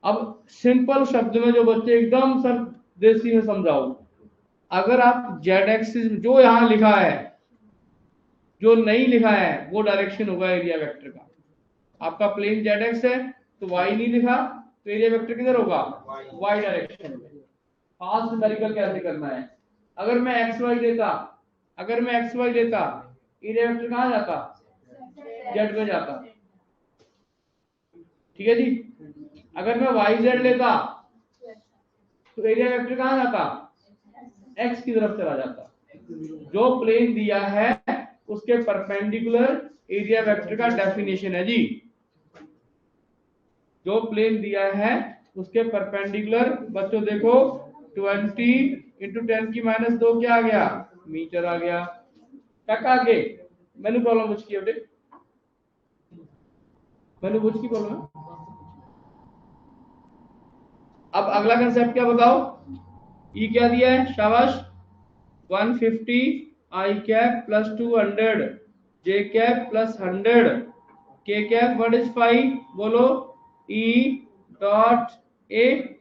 अब सिंपल शब्द में जो बच्चे एकदम सर देसी में समझाओ, अगर आप जेड एक्सिस जो यहाँ लिखा है, जो नहीं लिखा है वो डायरेक्शन होगा एरिया वेक्टर का। आपका प्लेन जेड एक्स है तो वाई नहीं लिखा, तो एरिया वेक्टर किधर होगा? वाई डायरेक्शन में। फास्ट न्यूमेरिकल कैसे करना है? अगर मैं एक्स वाई लेता, अगर मैं एक्स वाई लेता, एरिया वेक्टर कहाँ जाता? जेड में जाता, ठीक है जी। अगर मैं वाई जेड लेता तो एरिया वेक्टर कहाँ जाता? एक्स की तरफ चला जाता। जो प्लेन दिया है उसके परपेंडिकुलर एरिया वेक्टर का डेफिनेशन है जी। जो प्लेन दिया है उसके परपेंडिकुलर, बच्चों देखो 20 इंटू 10⁻2 क्या आ गया? मीटर आ गया। तक आगे मैंने प्रॉब्लम पूछ की बेटे, मैंने पूछ की प्रॉब्लम। अब अगला कंसेप्ट क्या बताओ? ई क्या दिया है? शाबाश, 150 आई कैप प्लस 200 जे कैप प्लस 100 के कैप, व्हाट इज 5? बोलो ई डॉट ए,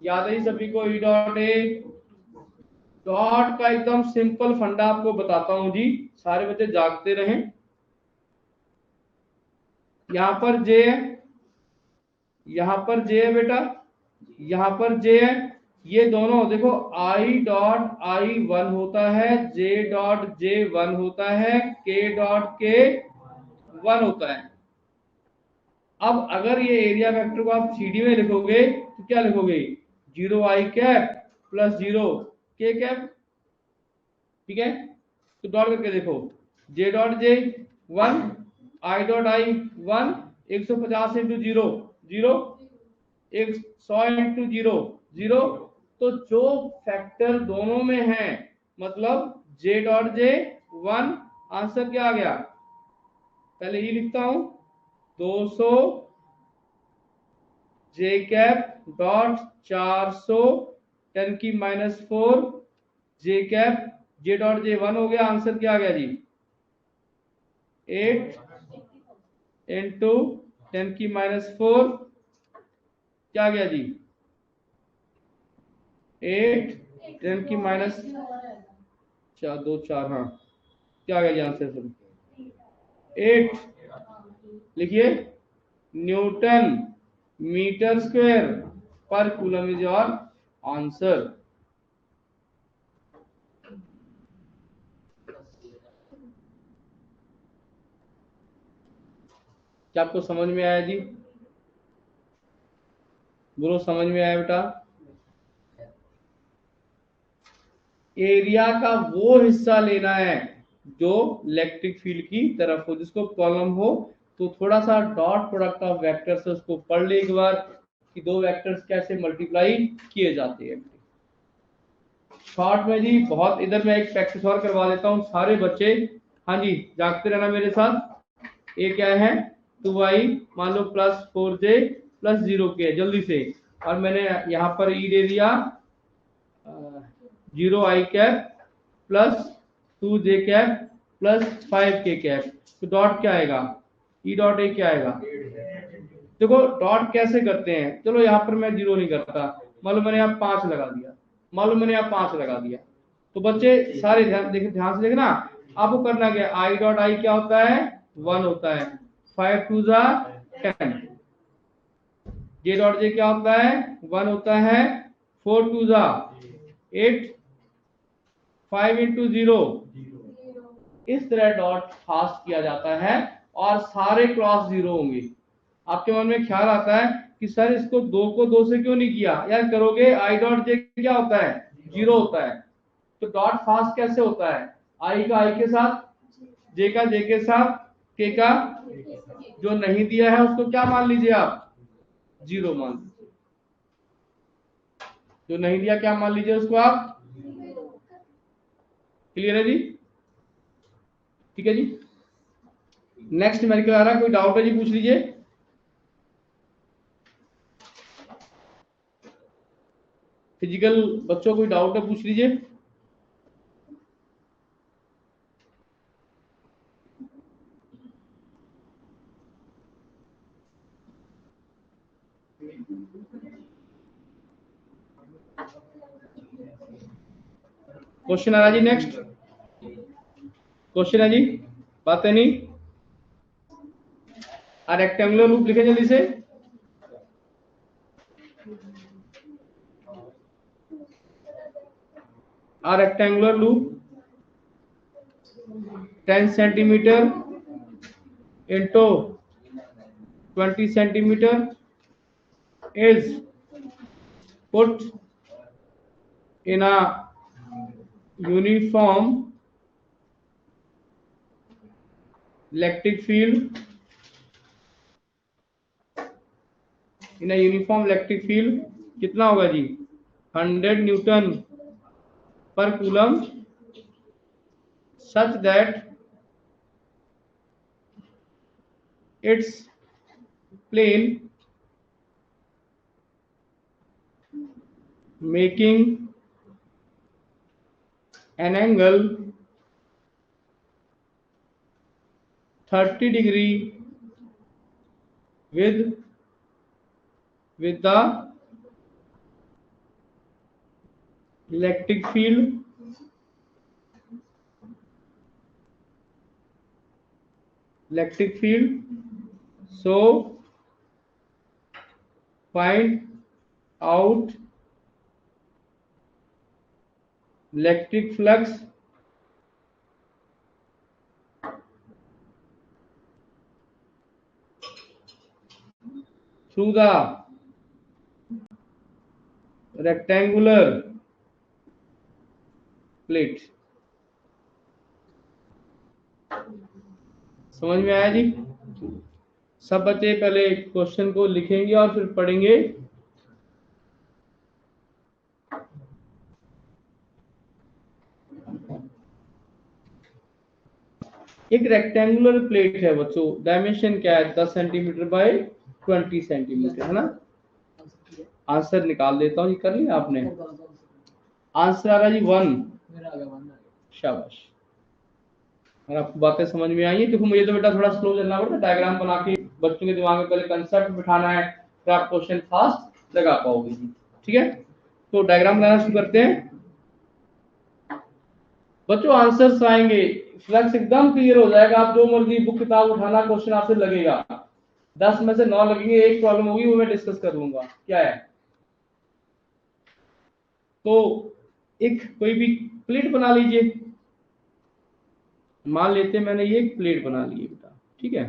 याद है सभी को? E dot A. डॉट का एकदम सिंपल फंडा आपको बताता हूं जी, सारे बच्चे जागते रहें। यहां पर जे है, यहां पर जे है बेटा, यहां पर जे है, ये दोनों देखो आई डॉट आई 1 होता है, जे डॉट जे 1 होता है, के डॉट के 1 होता है। अब अगर ये एरिया वेक्टर को आप सीडी में लिखोगे तो क्या लिखोगे? 0 आई कैप प्लस 0 के कैप, ठीक है। तो डॉट करके देखो, J dot J 1, I dot I 1, 150 into 0 0, 100 into 0 0। तो जो फैक्टर दोनों में है, मतलब जे डॉट जे 1, आंसर क्या आ गया? पहले ये लिखता हूं, 200 जे कैप डॉट 400 10⁻4 जे कैप, जे डॉट जे 1 हो गया, आंसर क्या आ गया जी? 8 इंटू 10⁻4 क्या आ गया जी? 8 10 की माइनस 4 2 4, हाँ क्या आ गया आंसर सर? 8 लिखिए न्यूटन मीटर स्क्वायर पर कूलम इज योर आंसर। क्या आपको समझ में आया जी? बोलो समझ में आया बेटा? एरिया का वो हिस्सा लेना है जो इलेक्ट्रिक फील्ड की तरफ हो, जिसको कॉलम हो, तो थोड़ा सा डॉट प्रोडक्ट ऑफ वेक्टर से उसको पढ़ ले एक बार कि दो वेक्टर्स कैसे मल्टीप्लाई किए जाते हैं। शॉर्ट में जी बहुत, इधर मैं एक प्रैक्टिस और करवा देता हूँ सारे बच्चे, हाँ जी जागते रहना मेरे साथ। ये क्या है 2i मान लो प्लस 4j प्लस 0k जल्दी से, और मैंने यहाँ पर ई दे दिया 0i cap plus 2j cap plus 5k cap, तो डॉट क्या आएगा ई डॉट ए क्या आएगा? देखो डॉट कैसे करते हैं, चलो यहाँ पर मैं 0 नहीं करता, मान लो मैंने यहाँ 5 लगा दिया, मान लो मैंने यहाँ 5 लगा दिया, तो बच्चे सारे ध्यान देखिए, ध्यान से देखना आपको करना क्या, आई डॉट आई क्या होता है 1 होता है, 5 2 जा 10, जे डॉट जे क्या होता है 1 होता है, 4 2 जा 8, 5 इंटू 0, इस तरह डॉट पास किया जाता है और सारे क्रॉस 0 होंगे। आपके मन में ख्याल आता है कि सर इसको 2 को 2 से क्यों नहीं किया, यार करोगे आई डॉट जे क्या होता है 0 होता है, तो डॉट फास्ट कैसे होता है, आई का आई के साथ, जे का जे के साथ, के का, जो नहीं दिया है उसको क्या मान लीजिए आप 0 मान लीजिए, जो नहीं दिया क्या मान लीजिए उसको आप, क्लियर है जी? ठीक है जी। नेक्स्ट मेडिकल आ रहा है, कोई डाउट है जी पूछ लीजिए। फिजिकल बच्चों कोई डाउट है पूछ लीजिए। क्वेश्चन आ रहा जी, नेक्स्ट क्वेश्चन है जी, बात है नहीं, रेक्टेंगुलर लूप लिखे जल्दी से। Rectangular loop 10 centimetre into 20 centimeter is put in a uniform electric field, in a uniform electric field कितना होगा जी 100 न्यूटन पर coulomb, such that its plane making an angle 30 degree with the electric field so find out electric flux through the rectangular plate। समझ में आया जी? सब बच्चे पहले question को लिखेंगे और फिर पढ़ेंगे। एक रेक्टेंगुलर प्लेट है बच्चों, डायमेंशन क्या है 10 सेंटीमीटर बाय 20 सेंटीमीटर है ना। आंसर निकाल देता हूँ, ये कर लिया आपने? आंसर आ रहा जी 1। शाबाश, और आपको बातें समझ में आई है? देखो मुझे तो बेटा थोड़ा स्लो चलना पड़ता है, डायग्राम बना के बच्चों के दिमाग में पहले कंसेप्ट बिठाना है, फिर आप क्वेश्चन फास्ट लगा पाओगे जी। ठीक है, तो डायग्राम बनाना शुरू करते हैं बच्चों। आंसर्स आएंगे, फ्लक्स एकदम क्लियर हो जाएगा। आप जो मर्जी बुक किताब उठाना, क्वेश्चन आपसे लगेगा 10 में से 9 लगेंगे, एक प्रॉब्लम होगी वो मैं डिस्कस कर लूंगा क्या है। तो एक कोई भी प्लेट बना लीजिए, मान लेते मैंने ये एक प्लेट बना ली है बेटा, ठीक है।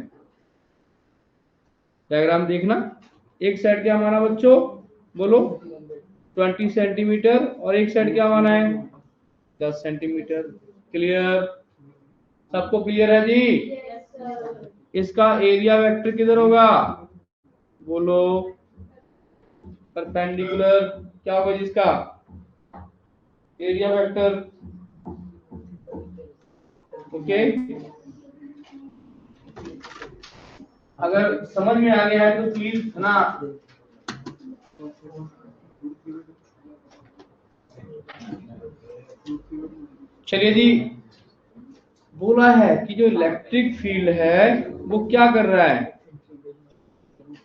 डायग्राम देखना, एक साइड क्या माना बच्चों, बोलो 20 सेंटीमीटर, और एक साइड क्या माना है 10 सेंटीमीटर। क्लियर, सबको क्लियर है जी? इसका एरिया वेक्टर किधर होगा, बोलो परपेंडिकुलर क्या होगा जिसका एरिया वेक्टर। ओके, अगर समझ में आ गया है तो प्लीज ना, चलिए जी। बोला है कि जो इलेक्ट्रिक फील्ड है वो क्या कर रहा है,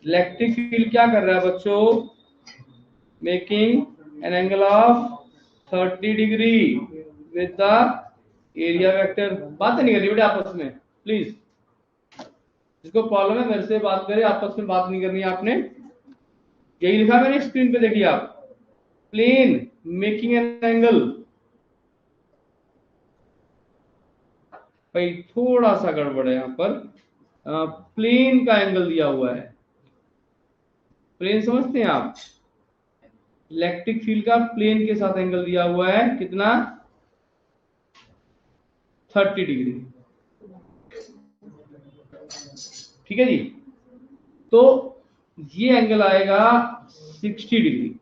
इलेक्ट्रिक फील्ड क्या कर रहा है बच्चों, making an angle of 30 degree with the area vector. बात नहीं करनी बेटा आपस में प्लीज, जिसको प्रॉब्लम है मेरे से बात करे, आपस में बात नहीं करनी है आपने। यही लिखा मैंने स्क्रीन पे, देखिए आप, प्लेन मेकिंग एन एंगल। भाई थोड़ा सा गड़बड़ है यहाँ पर, प्लेन का एंगल दिया हुआ है, प्लेन समझते हैं आप, इलेक्ट्रिक फील्ड का प्लेन के साथ एंगल दिया हुआ है कितना 30 डिग्री, ठीक है जी। तो ये एंगल आएगा 60 डिग्री।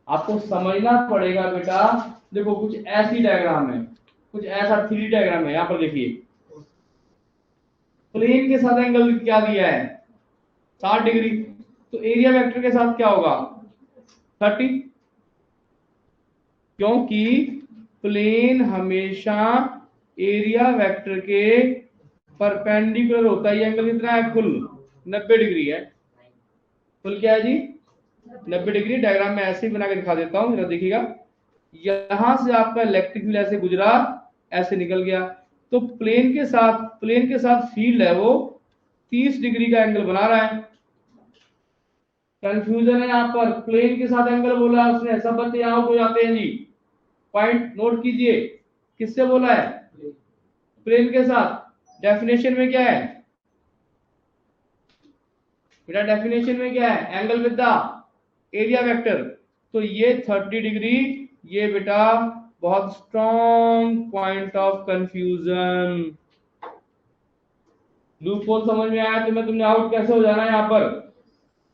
आपको समझना पड़ेगा बेटा, देखो कुछ ऐसी डायग्राम है, कुछ ऐसा 3D डायग्राम है। यहाँ पर देखिए प्लेन के साथ एंगल क्या दिया है 60 डिग्री, तो एरिया वेक्टर के साथ क्या होगा 30, क्योंकि प्लेन हमेशा एरिया वेक्टर के परपेंडिकुलर होता है। ये एंगल कितना है कुल 90 डिग्री है, कुल क्या है जी 90 डिग्री। डायग्राम में ऐसे ही बना के दिखा देता हूं, जरा देखिएगा। यहां से आपका इलेक्ट्रिक फील्ड ऐसे गुजरा, ऐसे निकल गया, तो प्लेन के साथ फील्ड है वो 30 डिग्री का एंगल बना रहा है। कंफ्यूजन है यहाँ पर, प्लेन के साथ एंगल बोला है उसने, सब बच्चे यहाँ हो जाते हैं जी। पॉइंट नोट कीजिए, किससे बोला है प्लेन के साथ। डेफिनेशन में क्या है बेटा, डेफिनेशन में क्या है angle with the area vector. तो ये 30 डिग्री, ये बेटा बहुत strong point of confusion. Loop hole समझ में आया तुम्हें, तुमने आउट कैसे हो जाना है यहाँ पर।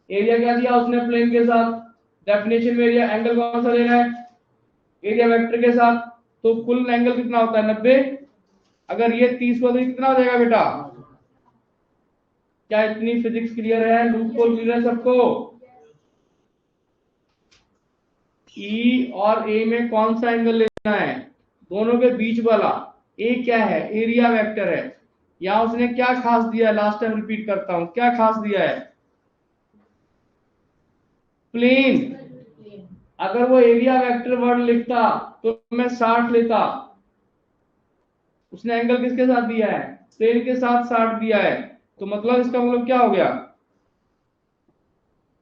एरिया क्या दिया उसने प्लेन के साथ, डेफिनेशन में एरिया एंगल कौन सा लेना है एरिया वेक्टर के साथ, तो कुल एंगल कितना होता है 90। अगर ये 30 को तो कितना हो जाएगा बेटा, क्या इतनी फिजिक्स क्लियर है, लूप होल क्लियर है सबको। ई और ए में कौन सा एंगल लेना है, दोनों के बीच वाला। ए क्या है एरिया वेक्टर है, यहां उसने क्या खास दिया है, लास्ट टाइम रिपीट करता हूं क्या खास दिया है प्लेन। अगर वो एरिया वेक्टर वर्ड लिखता तो मैं 60 लेता, उसने एंगल किसके साथ दिया है प्लेन के साथ 60 दिया है, तो मतलब इसका मतलब क्या हो गया,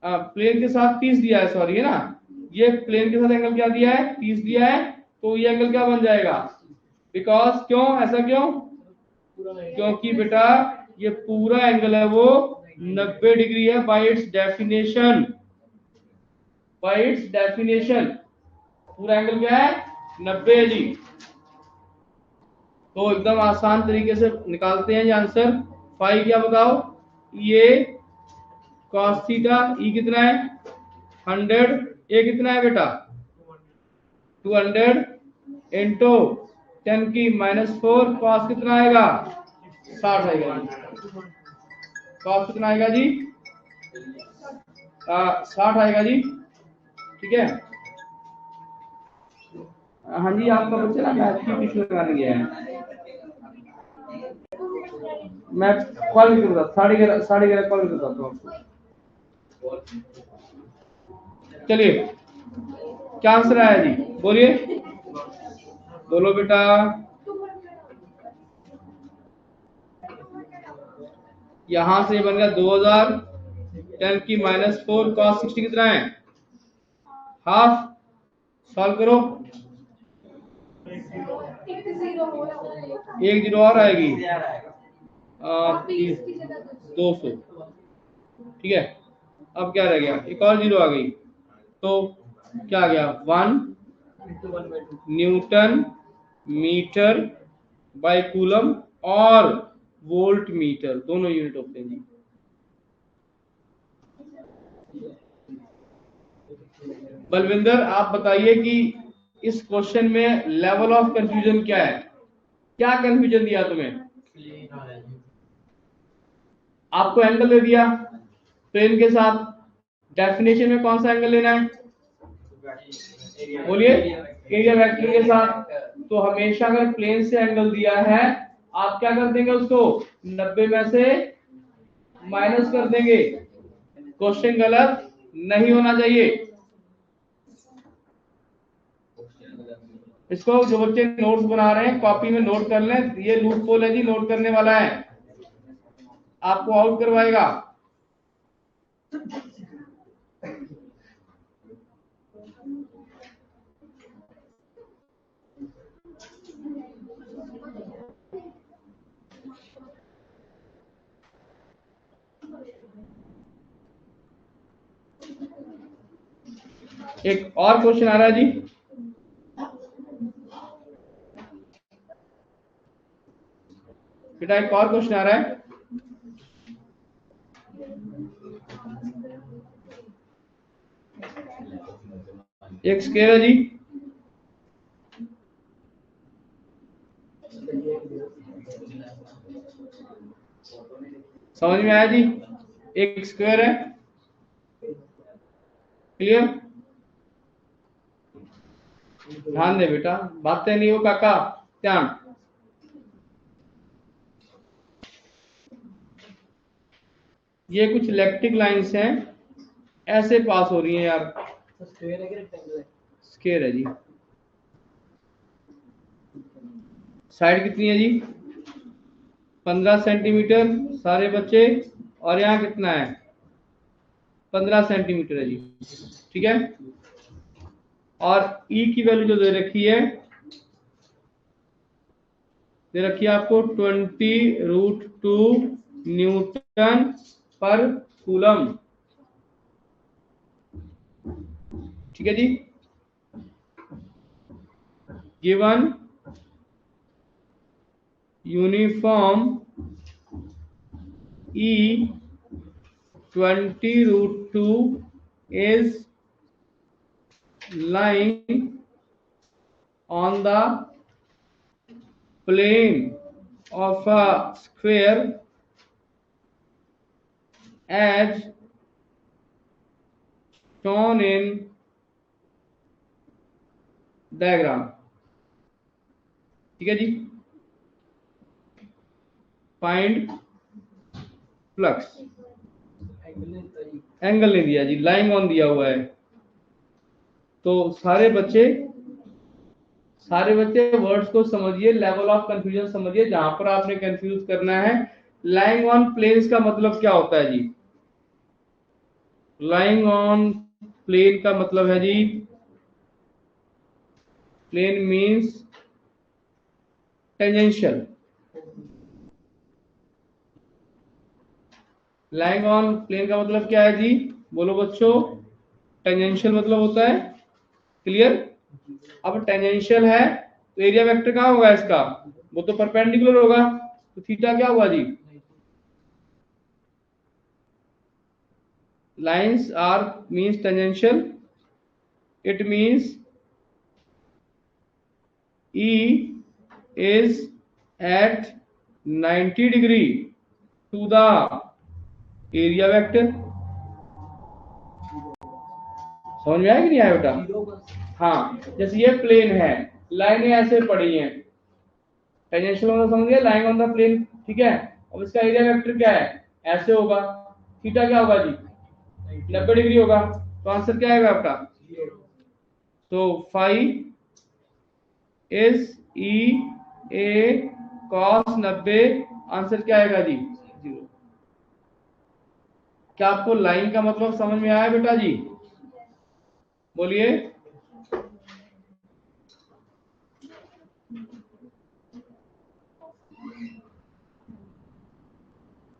प्लेन के साथ 30 दिया है, सॉरी है ना, ये प्लेन के साथ एंगल क्या दिया है 30 दिया है, तो ये एंगल क्या बन जाएगा, बिकॉज क्यों ऐसा क्यों, क्योंकि बेटा ये पूरा एंगल है वो 90 डिग्री है bye it's definition, bye it's definition पूरा एंगल क्या है 90 है जी। तो एकदम आसान तरीके से निकालते हैं आंसर। फाई क्या बताओ, ये cos थीटा, ई कितना है 100, ए कितना है बेटा 200 इंटू 10 की -4, cos कितना आएगा 60 आएगा, cos कितना आएगा जी 60 आएगा जी, ठीक है। हाँ जी, आपका बच्चा ना मैथ की ट्यूशन लगाने गया है, मैं कॉल भी करता 11:30 कॉल भी करता हूँ आपको। चलिए क्या आंसर आया जी, बोलिए, बोलो बेटा। यहां से बन गया 2000, 10 की -4 cos 60 कितना है, हाफ। सॉल्व करो, 1 जीरो और आएगी, 200, ठीक है। अब क्या रह गया, एक और जीरो आ गई, तो क्या आ गया, 1 न्यूटन मीटर बाय कूलम और वोल्ट मीटर दोनों यूनिट होते हैं जी। बलविंदर आप बताइए कि इस क्वेश्चन में लेवल ऑफ कंफ्यूजन क्या है, क्या कंफ्यूजन दिया तुम्हें, आपको एंगल दे दिया प्लेन के साथ, डेफिनेशन में कौन सा एंगल लेना है, बोलिए, एरिया वेक्टर के साथ। तो हमेशा अगर प्लेन से एंगल दिया है आप क्या कर देंगे, उसको 90 में से माइनस कर देंगे, क्वेश्चन गलत नहीं होना चाहिए। इसको जो बच्चे नोट्स बना रहे हैं कॉपी में नोट कर लें, ये लूप होल है जी, नोट करने वाला है, आपको आउट करवाएगा। एक और क्वेश्चन आ रहा है जी, बेटा एक और क्वेश्चन आ रहा है, एक स्केयर है जी, समझ में आया जी, एक स्क्वायर है, क्लियर, ध्यान दे बेटा, बातें नहीं हो काका, ध्यान। ये कुछ इलेक्ट्रिक लाइंस हैं ऐसे पास हो रही हैं यार, स्क्वायर है जी, साइड कितनी है जी, 15 सेंटीमीटर सारे बच्चे, और यहाँ कितना है, 15 सेंटीमीटर है जी, ठीक है। और E की वैल्यू जो दे रखी है, दे रखी है आपको 20√2 न्यूटन पर कूलम, ठीक है जी। Given uniform E 20√2 is lying on the plane of a square as shown in diagram, ठीक है जी। फाइंड फ्लक्स, एंगल नहीं दिया जी, लाइंग ऑन दिया हुआ है। तो सारे बच्चे वर्ड्स को समझिए, लेवल ऑफ कंफ्यूजन समझिए, जहां पर आपने कंफ्यूज करना है। लाइंग ऑन प्लेन्स का मतलब क्या होता है जी, लाइंग ऑन प्लेन का मतलब है जी, plane means tangential, lying on plane का मतलब क्या है जी, बोलो बच्चों, टेंजेंशियल मतलब होता है, क्लियर। अब टेंजेंशियल है तो एरिया वेक्टर कहाँ होगा इसका, वो तो परपेंडिकुलर होगा, तो थीटा क्या हुआ जी, lines are means tangential, it means E is at 90 degree to the area vector, समझ में आया कि नहीं आया बेटा। हाँ, जैसे ये प्लेन है, लाइनें ऐसे पड़ी हैं, टेंजेंशियल मतलब समझ गए, लाइंग ऑन द प्लेन, ठीक है। अब इसका एरिया वेक्टर क्या है, ऐसे होगा, थीटा क्या होगा जी, 90 डिग्री होगा, तो आंसर क्या आएगा आपका? तो five is E A cos 90, answer क्या आएगा जी? 0। क्या आपको लाइन का मतलब समझ में आया बेटा जी? बोलिए।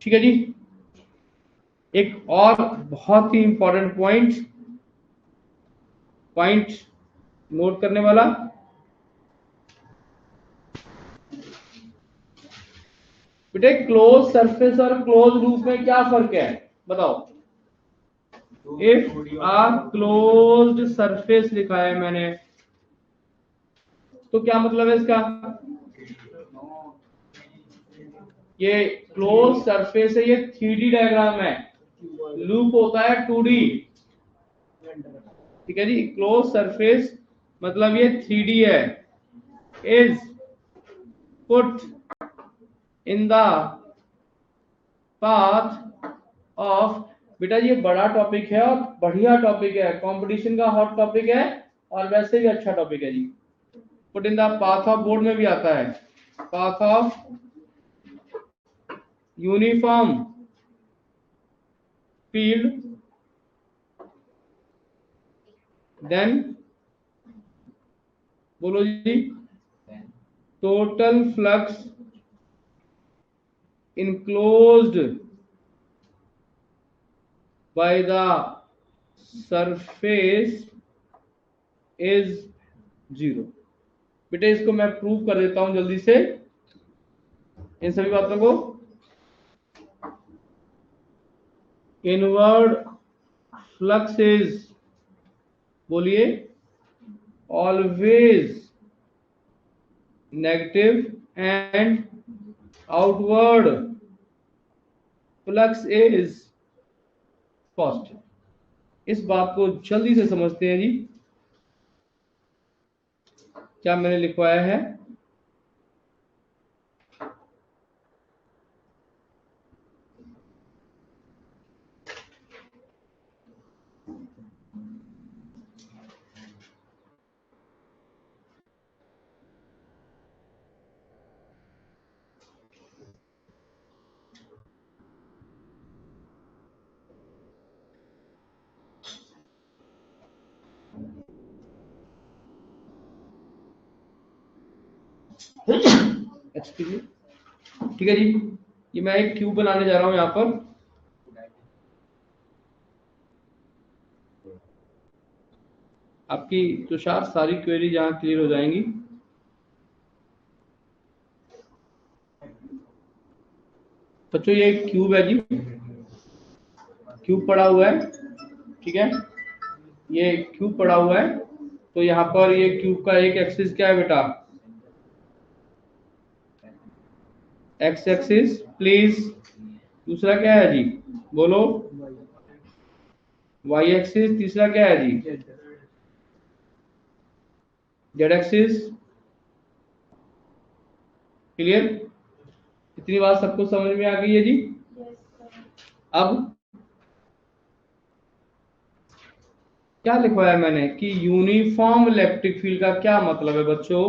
ठीक है जी। एक और बहुत ही इंपॉर्टेंट पॉइंट नोट करने वाला, बेटे क्लोज सरफेस और क्लोज लूप में क्या फर्क है बताओ? इफ आ क्लोज्ड सरफेस लिखा है मैंने, तो क्या मतलब है इसका? ये क्लोज सरफेस है, ये 3D डायग्राम है। लूप होता है 2D। ठीक है जी। क्लोज सरफेस मतलब ये 3D है। Is put in the path of, बेटा ये बड़ा टॉपिक है और बढ़िया टॉपिक है, कंपटीशन का हॉट टॉपिक है और वैसे भी अच्छा टॉपिक है जी। Put in the path of, board में भी आता है, path of uniform field, then बोलो जी, total flux enclosed by the surface is 0। बेटे इसको मैं प्रूव कर देता हूं जल्दी से इन सभी बातों को। इनवर्ड फ्लक्स इज, बोलिए, always negative and outward flux is positive. इस बात को जल्दी से समझते हैं जी। क्या मैंने लिखवाया है? Excuse me. ठीक है जी, ये मैं एक क्यूब बनाने जा रहा हूं यहां पर। आपकी तुषार सारी क्वेरी जहां क्लियर हो जाएंगी। बच्चों ये एक क्यूब है जी, क्यूब पड़ा हुआ है। ठीक है, ये क्यूब पड़ा हुआ है। तो यहाँ पर ये क्यूब का एक एक्सिस क्या है बेटा? X axis please. दूसरा क्या है जी? बोलो। Y axis. तीसरा क्या है जी? Z axis. क्लियर? इतनी बात सबको समझ में आ गई है जी? अब क्या लिखवाया मैंने कि यूनिफॉर्म इलेक्ट्रिक फील्ड का क्या मतलब है बच्चों?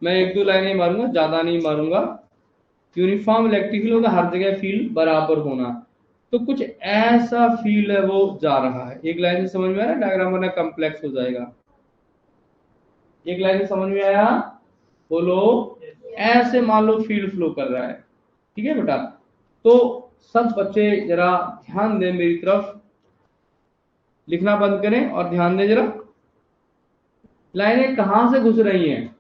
मैं एक दो लाइनें मारूंगा, ज्यादा नहीं मारूंगा। यूनिफॉर्म इलेक्ट्रिक फील्ड होगा हर जगह फील्ड बराबर होना। तो कुछ ऐसा फील्ड है वो जा रहा है। एक लाइन से समझ में आया? डायग्राम वरना कम्प्लेक्स हो जाएगा। एक लाइन से समझ में आया? बोलो। ऐसे मान लो फील्ड फ्लो कर रहा है। ठीक है बेटा? तो सब बच्चे जरा ध्यान दें मेरी तरफ, लिखना बंद करें और ध्यान दें जरा। लाइनें कहां से घुस रही हैं?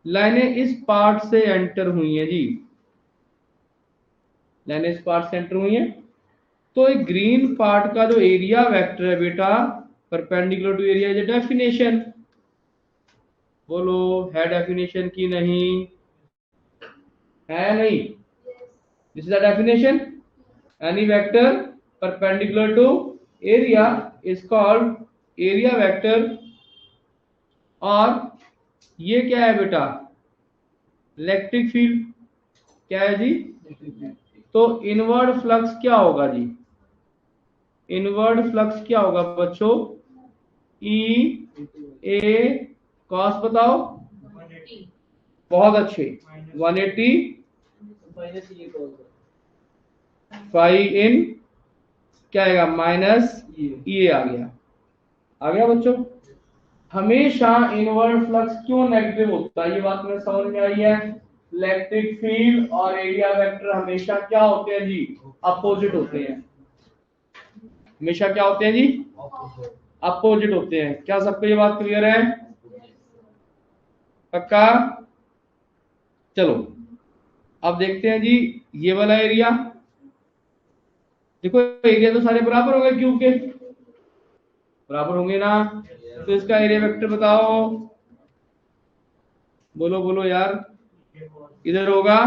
लाइनें इस पार्ट से एंटर हुई हैं जी। लाइनें इस पार्ट से एंटर हुई हैं। तो एक ग्रीन पार्ट का जो एरिया वेक्टर है बेटा, perpendicular to area is definition. बोलो, है डेफिनेशन की नहीं? है नहीं? This is the definition. Any vector perpendicular to area is called area vector. और ये क्या है बेटा? Electric field. क्या है जी? तो इनवर्ड फ्लक्स क्या होगा जी? इनवर्ड फ्लक्स क्या होगा बच्चों? ई ए कॉस बताओ, बहुत अच्छे, 180 फाइव इन क्या आएगा माइनस ई आ गया बच्चों। हमेशा इनवर्ड फ्लक्स क्यों नेगेटिव होता है, ये बात में समझ में आई है। इलेक्ट्रिक फील्ड और एरिया वेक्टर हमेशा क्या होते हैं जी, अपोजिट होते हैं। हमेशा क्या होते हैं जी, अपोजिट होते हैं। क्या सबको ये बात क्लियर है, पक्का? चलो अब देखते हैं जी ये वाला एरिया। देखो एरिया तो सारे बराबर होंगे, क्यूब के बराबर होंगे ना, तो इसका एरिया वेक्टर बताओ, बोलो बोलो यार। इधर होगा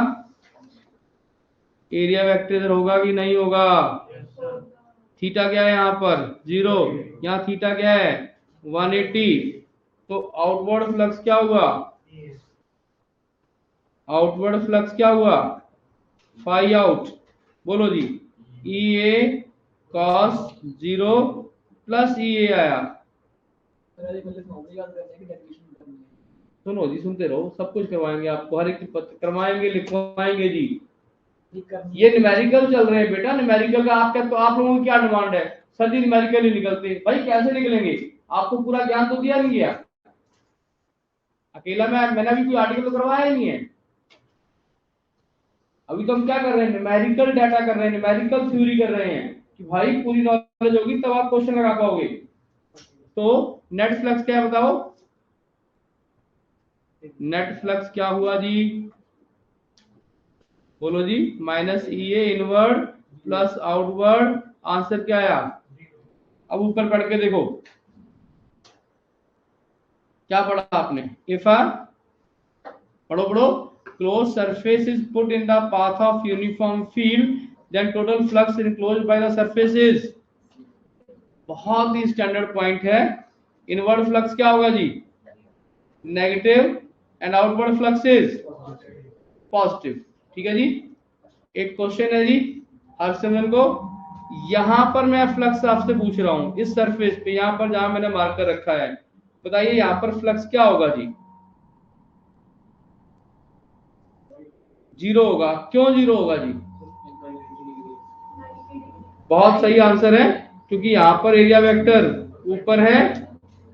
एरिया वेक्टर, इधर होगा कि नहीं होगा? थीटा क्या है यहाँ पर 0, यहाँ थीटा क्या है 180, तो आउटवर्ड फ्लक्स क्या हुआ, आउटवर्ड फ्लक्स क्या हुआ फाई आउट, बोलो जी ई ए कॉस 0 प्लस ई ए आया। सुनो जी, सुनते रहो, सब कुछ करवाएंगे आपको, हर एक करवाएंगे लिखवाएंगे जी। ये न्यूमेरिकल चल रहे हैं बेटा, न्यूमेरिकल का आपका तो आप लोगों की क्या डिमांड है, सर जी न्यूमेरिकल ही निकलते हैं। भाई कैसे निकलेंगे, आपको पूरा ज्ञान तो दिया नहीं गया, अकेला मैंने अभी कोई आर्टिकल तो करवाया ही नहीं है। अभी तो हम क्या कर रहे हैं, न्यूमेरिकल डाटा कर रहे हैं, न्यूमेरिकल थ्योरी कर रहे हैं कि भाई पूरी नॉलेज होगी तब आप क्वेश्चन लगा पाओगे। तो नेट फ्लक्स क्या है बताओ, नेट फ्लक्स क्या हुआ जी, बोलो जी माइनस ई ए इनवर्ड प्लस आउटवर्ड, आंसर क्या आया? अब ऊपर पढ़ के देखो क्या पढ़ा आपने, इफ पढ़ो पढ़ो, closed surface is put in the path of uniform field then total flux enclosed by the surface is, बहुत ही स्टैंडर्ड पॉइंट है। इनवर्ड फ्लक्स क्या होगा जी negative and outward flux is positive, ठीक है जी। एक क्वेश्चन है जी हर्षवर्धन को, यहां पर मैं फ्लक्स आपसे पूछ रहा हूं इस सरफेस पे, यहां पर जहां मैंने मार्कर रखा है, बताइए यहां पर फ्लक्स क्या होगा जी, 0 होगा। क्यों 0 होगा जी, बहुत सही आंसर है, क्योंकि यहाँ पर एरिया वेक्टर ऊपर है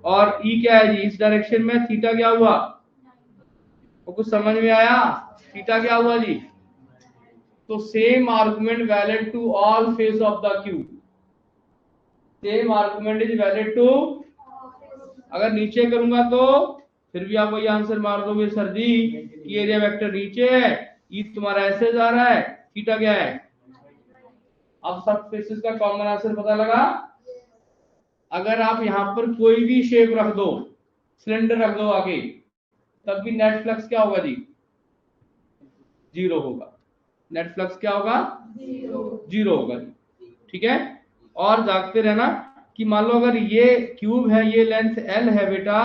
और ई क्या है जी इस डायरेक्शन में, थीटा क्या हुआ, तो कुछ समझ में आया, थीटा क्या हुआ जी। तो same argument valid to all face of the cube, same argument is valid to, अगर नीचे करूंगा तो फिर भी आप वही आंसर मार दोगे सर जी कि एरिया वेक्टर नीचे है, ई तुम्हारा ऐसे जा रहा है, थीटा क्या है। अब सब फेसेस का कॉमन आंसर पता लगा। अगर आप यहां पर कोई भी शेप रख दो, सिलेंडर रख दो आगे, तब भी नेट फ्लक्स क्या होगा जी 0 होगा, नेट फ्लक्स क्या होगा 0 होगा जी, ठीक है। और जागते रहना कि मान लो अगर ये क्यूब है, ये लेंथ L है बेटा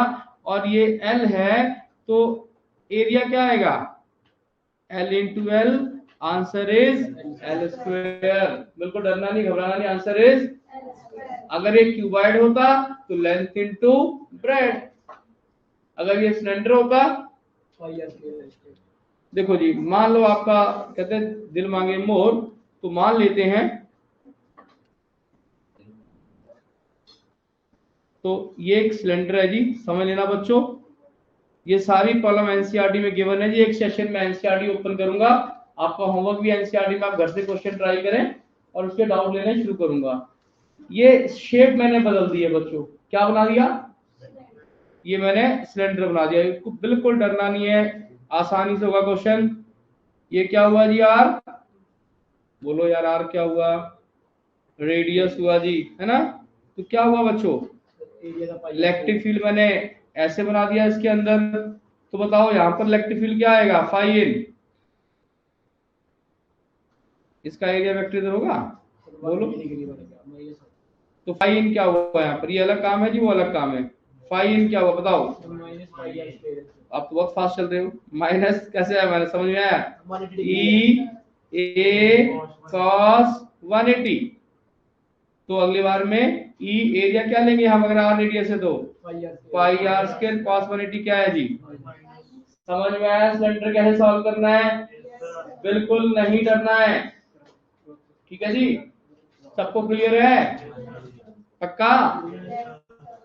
और ये L है, तो एरिया क्या आएगा L into L, answer is L square. बिल्कुल डरना नहीं घबराना नहीं, आंसर इज, अगर ये क्यूबाइड होता तो लेंथ इंटू ब्रेड, अगर ये सिलेंडर होता, देखो जी मान लो आपका कहते हैं दिल मांगे मोर, तो मान लेते हैं, तो ये एक सिलेंडर है जी, समझ लेना बच्चों, ये सारी प्रॉब्लम एनसीईआरटी में गिवन है जी। एक सेशन में एनसीईआरटी ओपन करूंगा, आपका होमवर्क भी एनसीईआरटी में, आप घर से क्वेश्चन ट्राई करें और उसके डाउट लेने शुरू करूंगा। ये शेप मैंने बदल दी है बच्चों, क्या बना दिया, ये मैंने सिलेंडर बना दिया, इसको बिल्कुल डरना नहीं है, आसानी से होगा क्वेश्चन। ये क्या हुआ जी आर, बोलो यार आर क्या हुआ, रेडियस हुआ जी, है ना। तो क्या हुआ बच्चों, इलेक्ट्रिक फील्ड मैंने ऐसे बना दिया इसके अंदर, तो बताओ यहाँ पर इलेक्ट्रिक फील्ड क्या आएगा फाई इन, इसका एरिया वेक्टर इधर होगा, बोलो। तो फाई इन क्या हुआ यहाँ पर, ये अलग काम है जी, वो अलग काम है, फाई इन क्या हुआ बताओ, आप तो बहुत फास्ट चल रहे हो, माइनस कैसे आया, मैंने समझ में आया, ई ए कॉस 180, तो अगली बार में ई एरिया क्या लेंगे हम अगर आर रेडियस है तो पाई आर स्क्वायर कॉस 180 क्या है जी। समझ में आया सिलेंडर कैसे सॉल्व करना है? बिल्कुल नहीं डरना है, ठीक है जी। सबको क्लियर है? पक्का?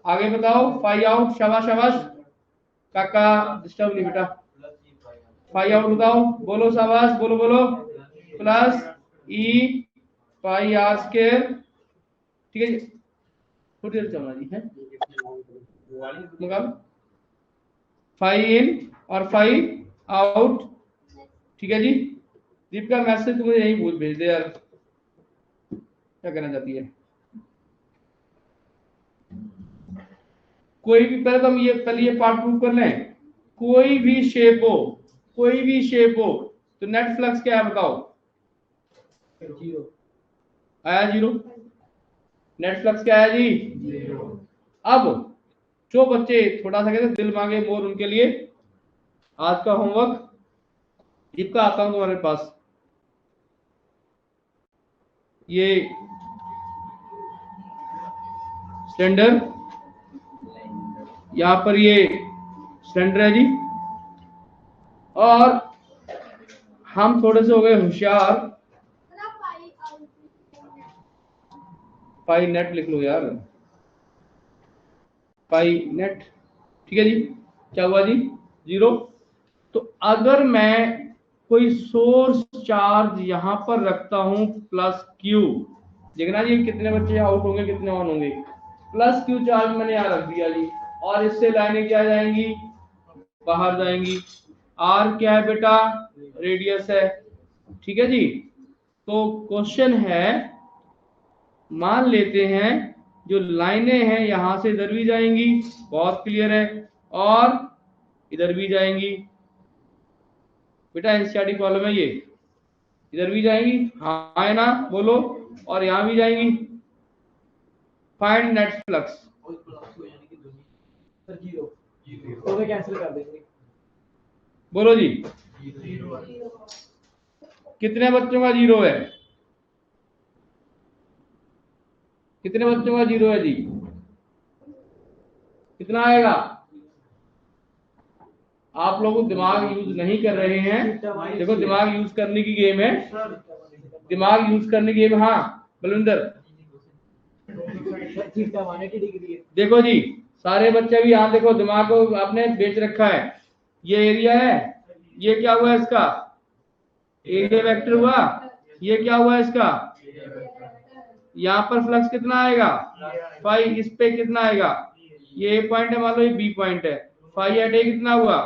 आगे बताओ। फाई आउट, शाबाश शाबाश काका, डिस्टर्ब नहीं बेटा। फाई आउट बताओ, बोलो शाबाश, बोलो बोलो। Plus E pi R square, ठीक है जी। थोड़ी देर चलना जी है निकाल। फाई इन और फाई आउट, ठीक है जी। दीपिका मैसेज तुम्हें यही बोल भेज दे यार, क्या कहना चाहती है। कोई भी पहले तो हम ये पार्ट प्रूव कर लें। कोई भी शेप हो, कोई भी शेप हो, तो नेट फ्लक्स क्या है बताओ? आया जीरो। नेट फ्लक्स क्या है जी? अब जो बच्चे थोड़ा सा कहते दिल मांगे मोर, उनके लिए आज का होमवर्क। दीपिका आता हूं तुम्हारे पास। ये सिलेंडर, यहां पर ये सिलेंडर है जी, और हम थोड़े से हो गए होशियार। पाई नेट लिख लो यार, पाई नेट, ठीक है जी। क्या हुआ जी? जीरो। तो अगर मैं कोई सोर्स चार्ज यहां पर रखता हूं प्लस क्यू, देखना जी कितने बच्चे आउट होंगे कितने ऑन होंगे। प्लस क्यू चार्ज मैंने यहां रख दिया जी, और इससे लाइनें क्या जाएंगी? बाहर जाएंगी। आर क्या है बेटा? रेडियस है, ठीक है जी। तो क्वेश्चन है, मान लेते हैं जो लाइनें हैं यहां से इधर भी जाएंगी, बहुत क्लियर है, और इधर भी जाएंगी। बेटा एनसीईआरटी प्रॉब्लम है ये, इधर भी जाएंगी, हाँ है ना, बोलो, और यहां भी जाएंगी। Find net flux. तो कैंसिल कर देंगे। बोलो जी, कितने बच्चों का जीरो है? कितने बच्चों का जीरो है जी? कितना आएगा? आप लोग दिमाग यूज नहीं कर रहे हैं। देखो दिमाग यूज करने की गेम है, दिमाग यूज करने की गेम। हाँ बलविंदर, देखो जी सारे बच्चे भी यहाँ देखो, दिमाग को आपने बेच रखा है। ये एरिया है, ये क्या हुआ इसका? एरिया वेक्टर हुआ। ये क्या हुआ इसका? यहाँ पर फ्लक्स कितना आएगा? फाई। इस पे कितना आएगा? ये ए पॉइंट है, मान लो ये बी पॉइंट है। फाई एट ए कितना हुआ?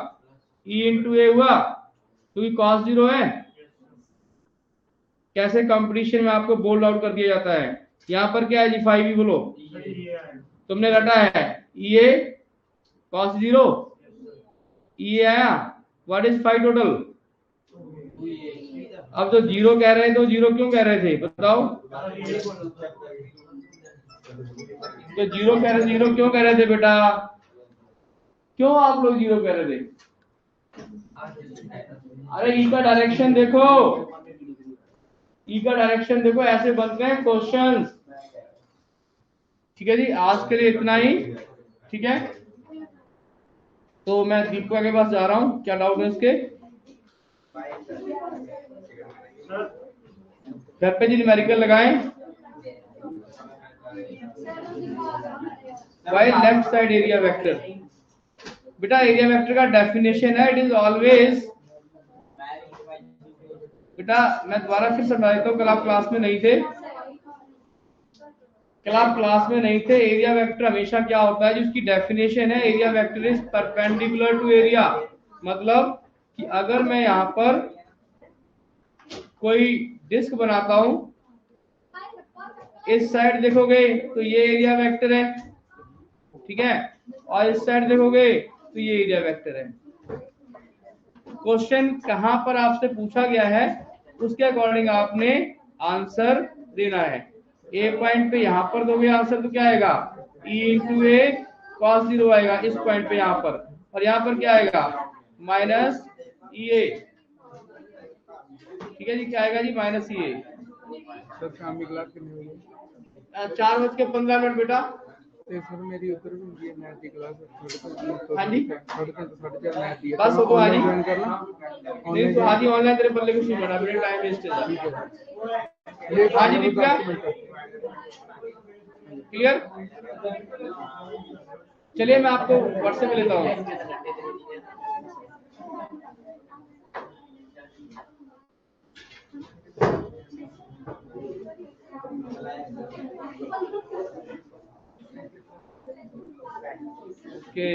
ई इंटू ए हुआ, क्योंकि कॉस जीरो है। कैसे कंपटीशन में आपको बोल्ड आउट कर दिया जाता है। यहाँ पर क्या है जी? फाई भी बोलो, तुमने रटा है ई ए कॉस जीरो, ई आया। What is phi total? अब जो जीरो कह रहे थे, तो जीरो क्यों कह रहे थे बताओ? तो जीरो कह रहे, जीरो क्यों कह रहे थे बेटा? क्यों आप लोग जीरो कह रहे थे? अरे ई का डायरेक्शन देखो, ई का डायरेक्शन देखो, ऐसे बनते हैं क्वेश्चंस। ठीक है जी, आज के लिए इतना ही, ठीक है। तो मैं दीपिका के पास जा रहा हूँ, क्या डाउट है इसके? घर पे जी न्यूमेरिकल लगाएं। Why left side area vector, बेटा एरिया वेक्टर का डेफिनेशन है, इट इज ऑलवेज, बेटा मैं दोबारा फिर समझा देता हूँ, कल आप क्लास में नहीं थे, कल आप क्लास में नहीं थे। एरिया वेक्टर हमेशा क्या होता है, जिसकी डेफिनेशन है area vector is perpendicular to area. मतलब कि अगर मैं यहाँ पर कोई डिस्क बनाता हूं, इस साइड देखोगे तो ये एरिया वेक्टर है, ठीक है, और इस साइड देखोगे तो ये एरिया वेक्टर है। क्वेश्चन कहां पर आपसे पूछा गया है, उसके अकॉर्डिंग आपने आंसर देना है। ए पॉइंट पे यहां पर दोगे आंसर तो क्या आएगा? ई इंटू ए कॉस जीरो आएगा इस पॉइंट पे यहां पर, और यहां पर क्या आएगा? माइनस ई ए, ठीक है जी। क्या आएगा जी? माइनस ई ए। 4:15 बेटा। ਤੇ ਸਰ ਮੇਰੀ ਉਧਰ ਵੀ ਹੁੰਦੀ ਹੈ ਮੈਥ ਦੀ ਕਲਾਸ हाँ जी। 3:30 मैथ दी है बस वो तो हाँ जी ज्वाइन कर ला नहीं तो हाँ जी ऑनलाइन तेरे पल्ले कुछ नहीं पड़ा मेरे टाइम वेस्ट है ठीक है ये हाँ जी दीपिका क्लियर। चलिए मैं आपको व्हाट्सएप पे लेता हूँ। ओके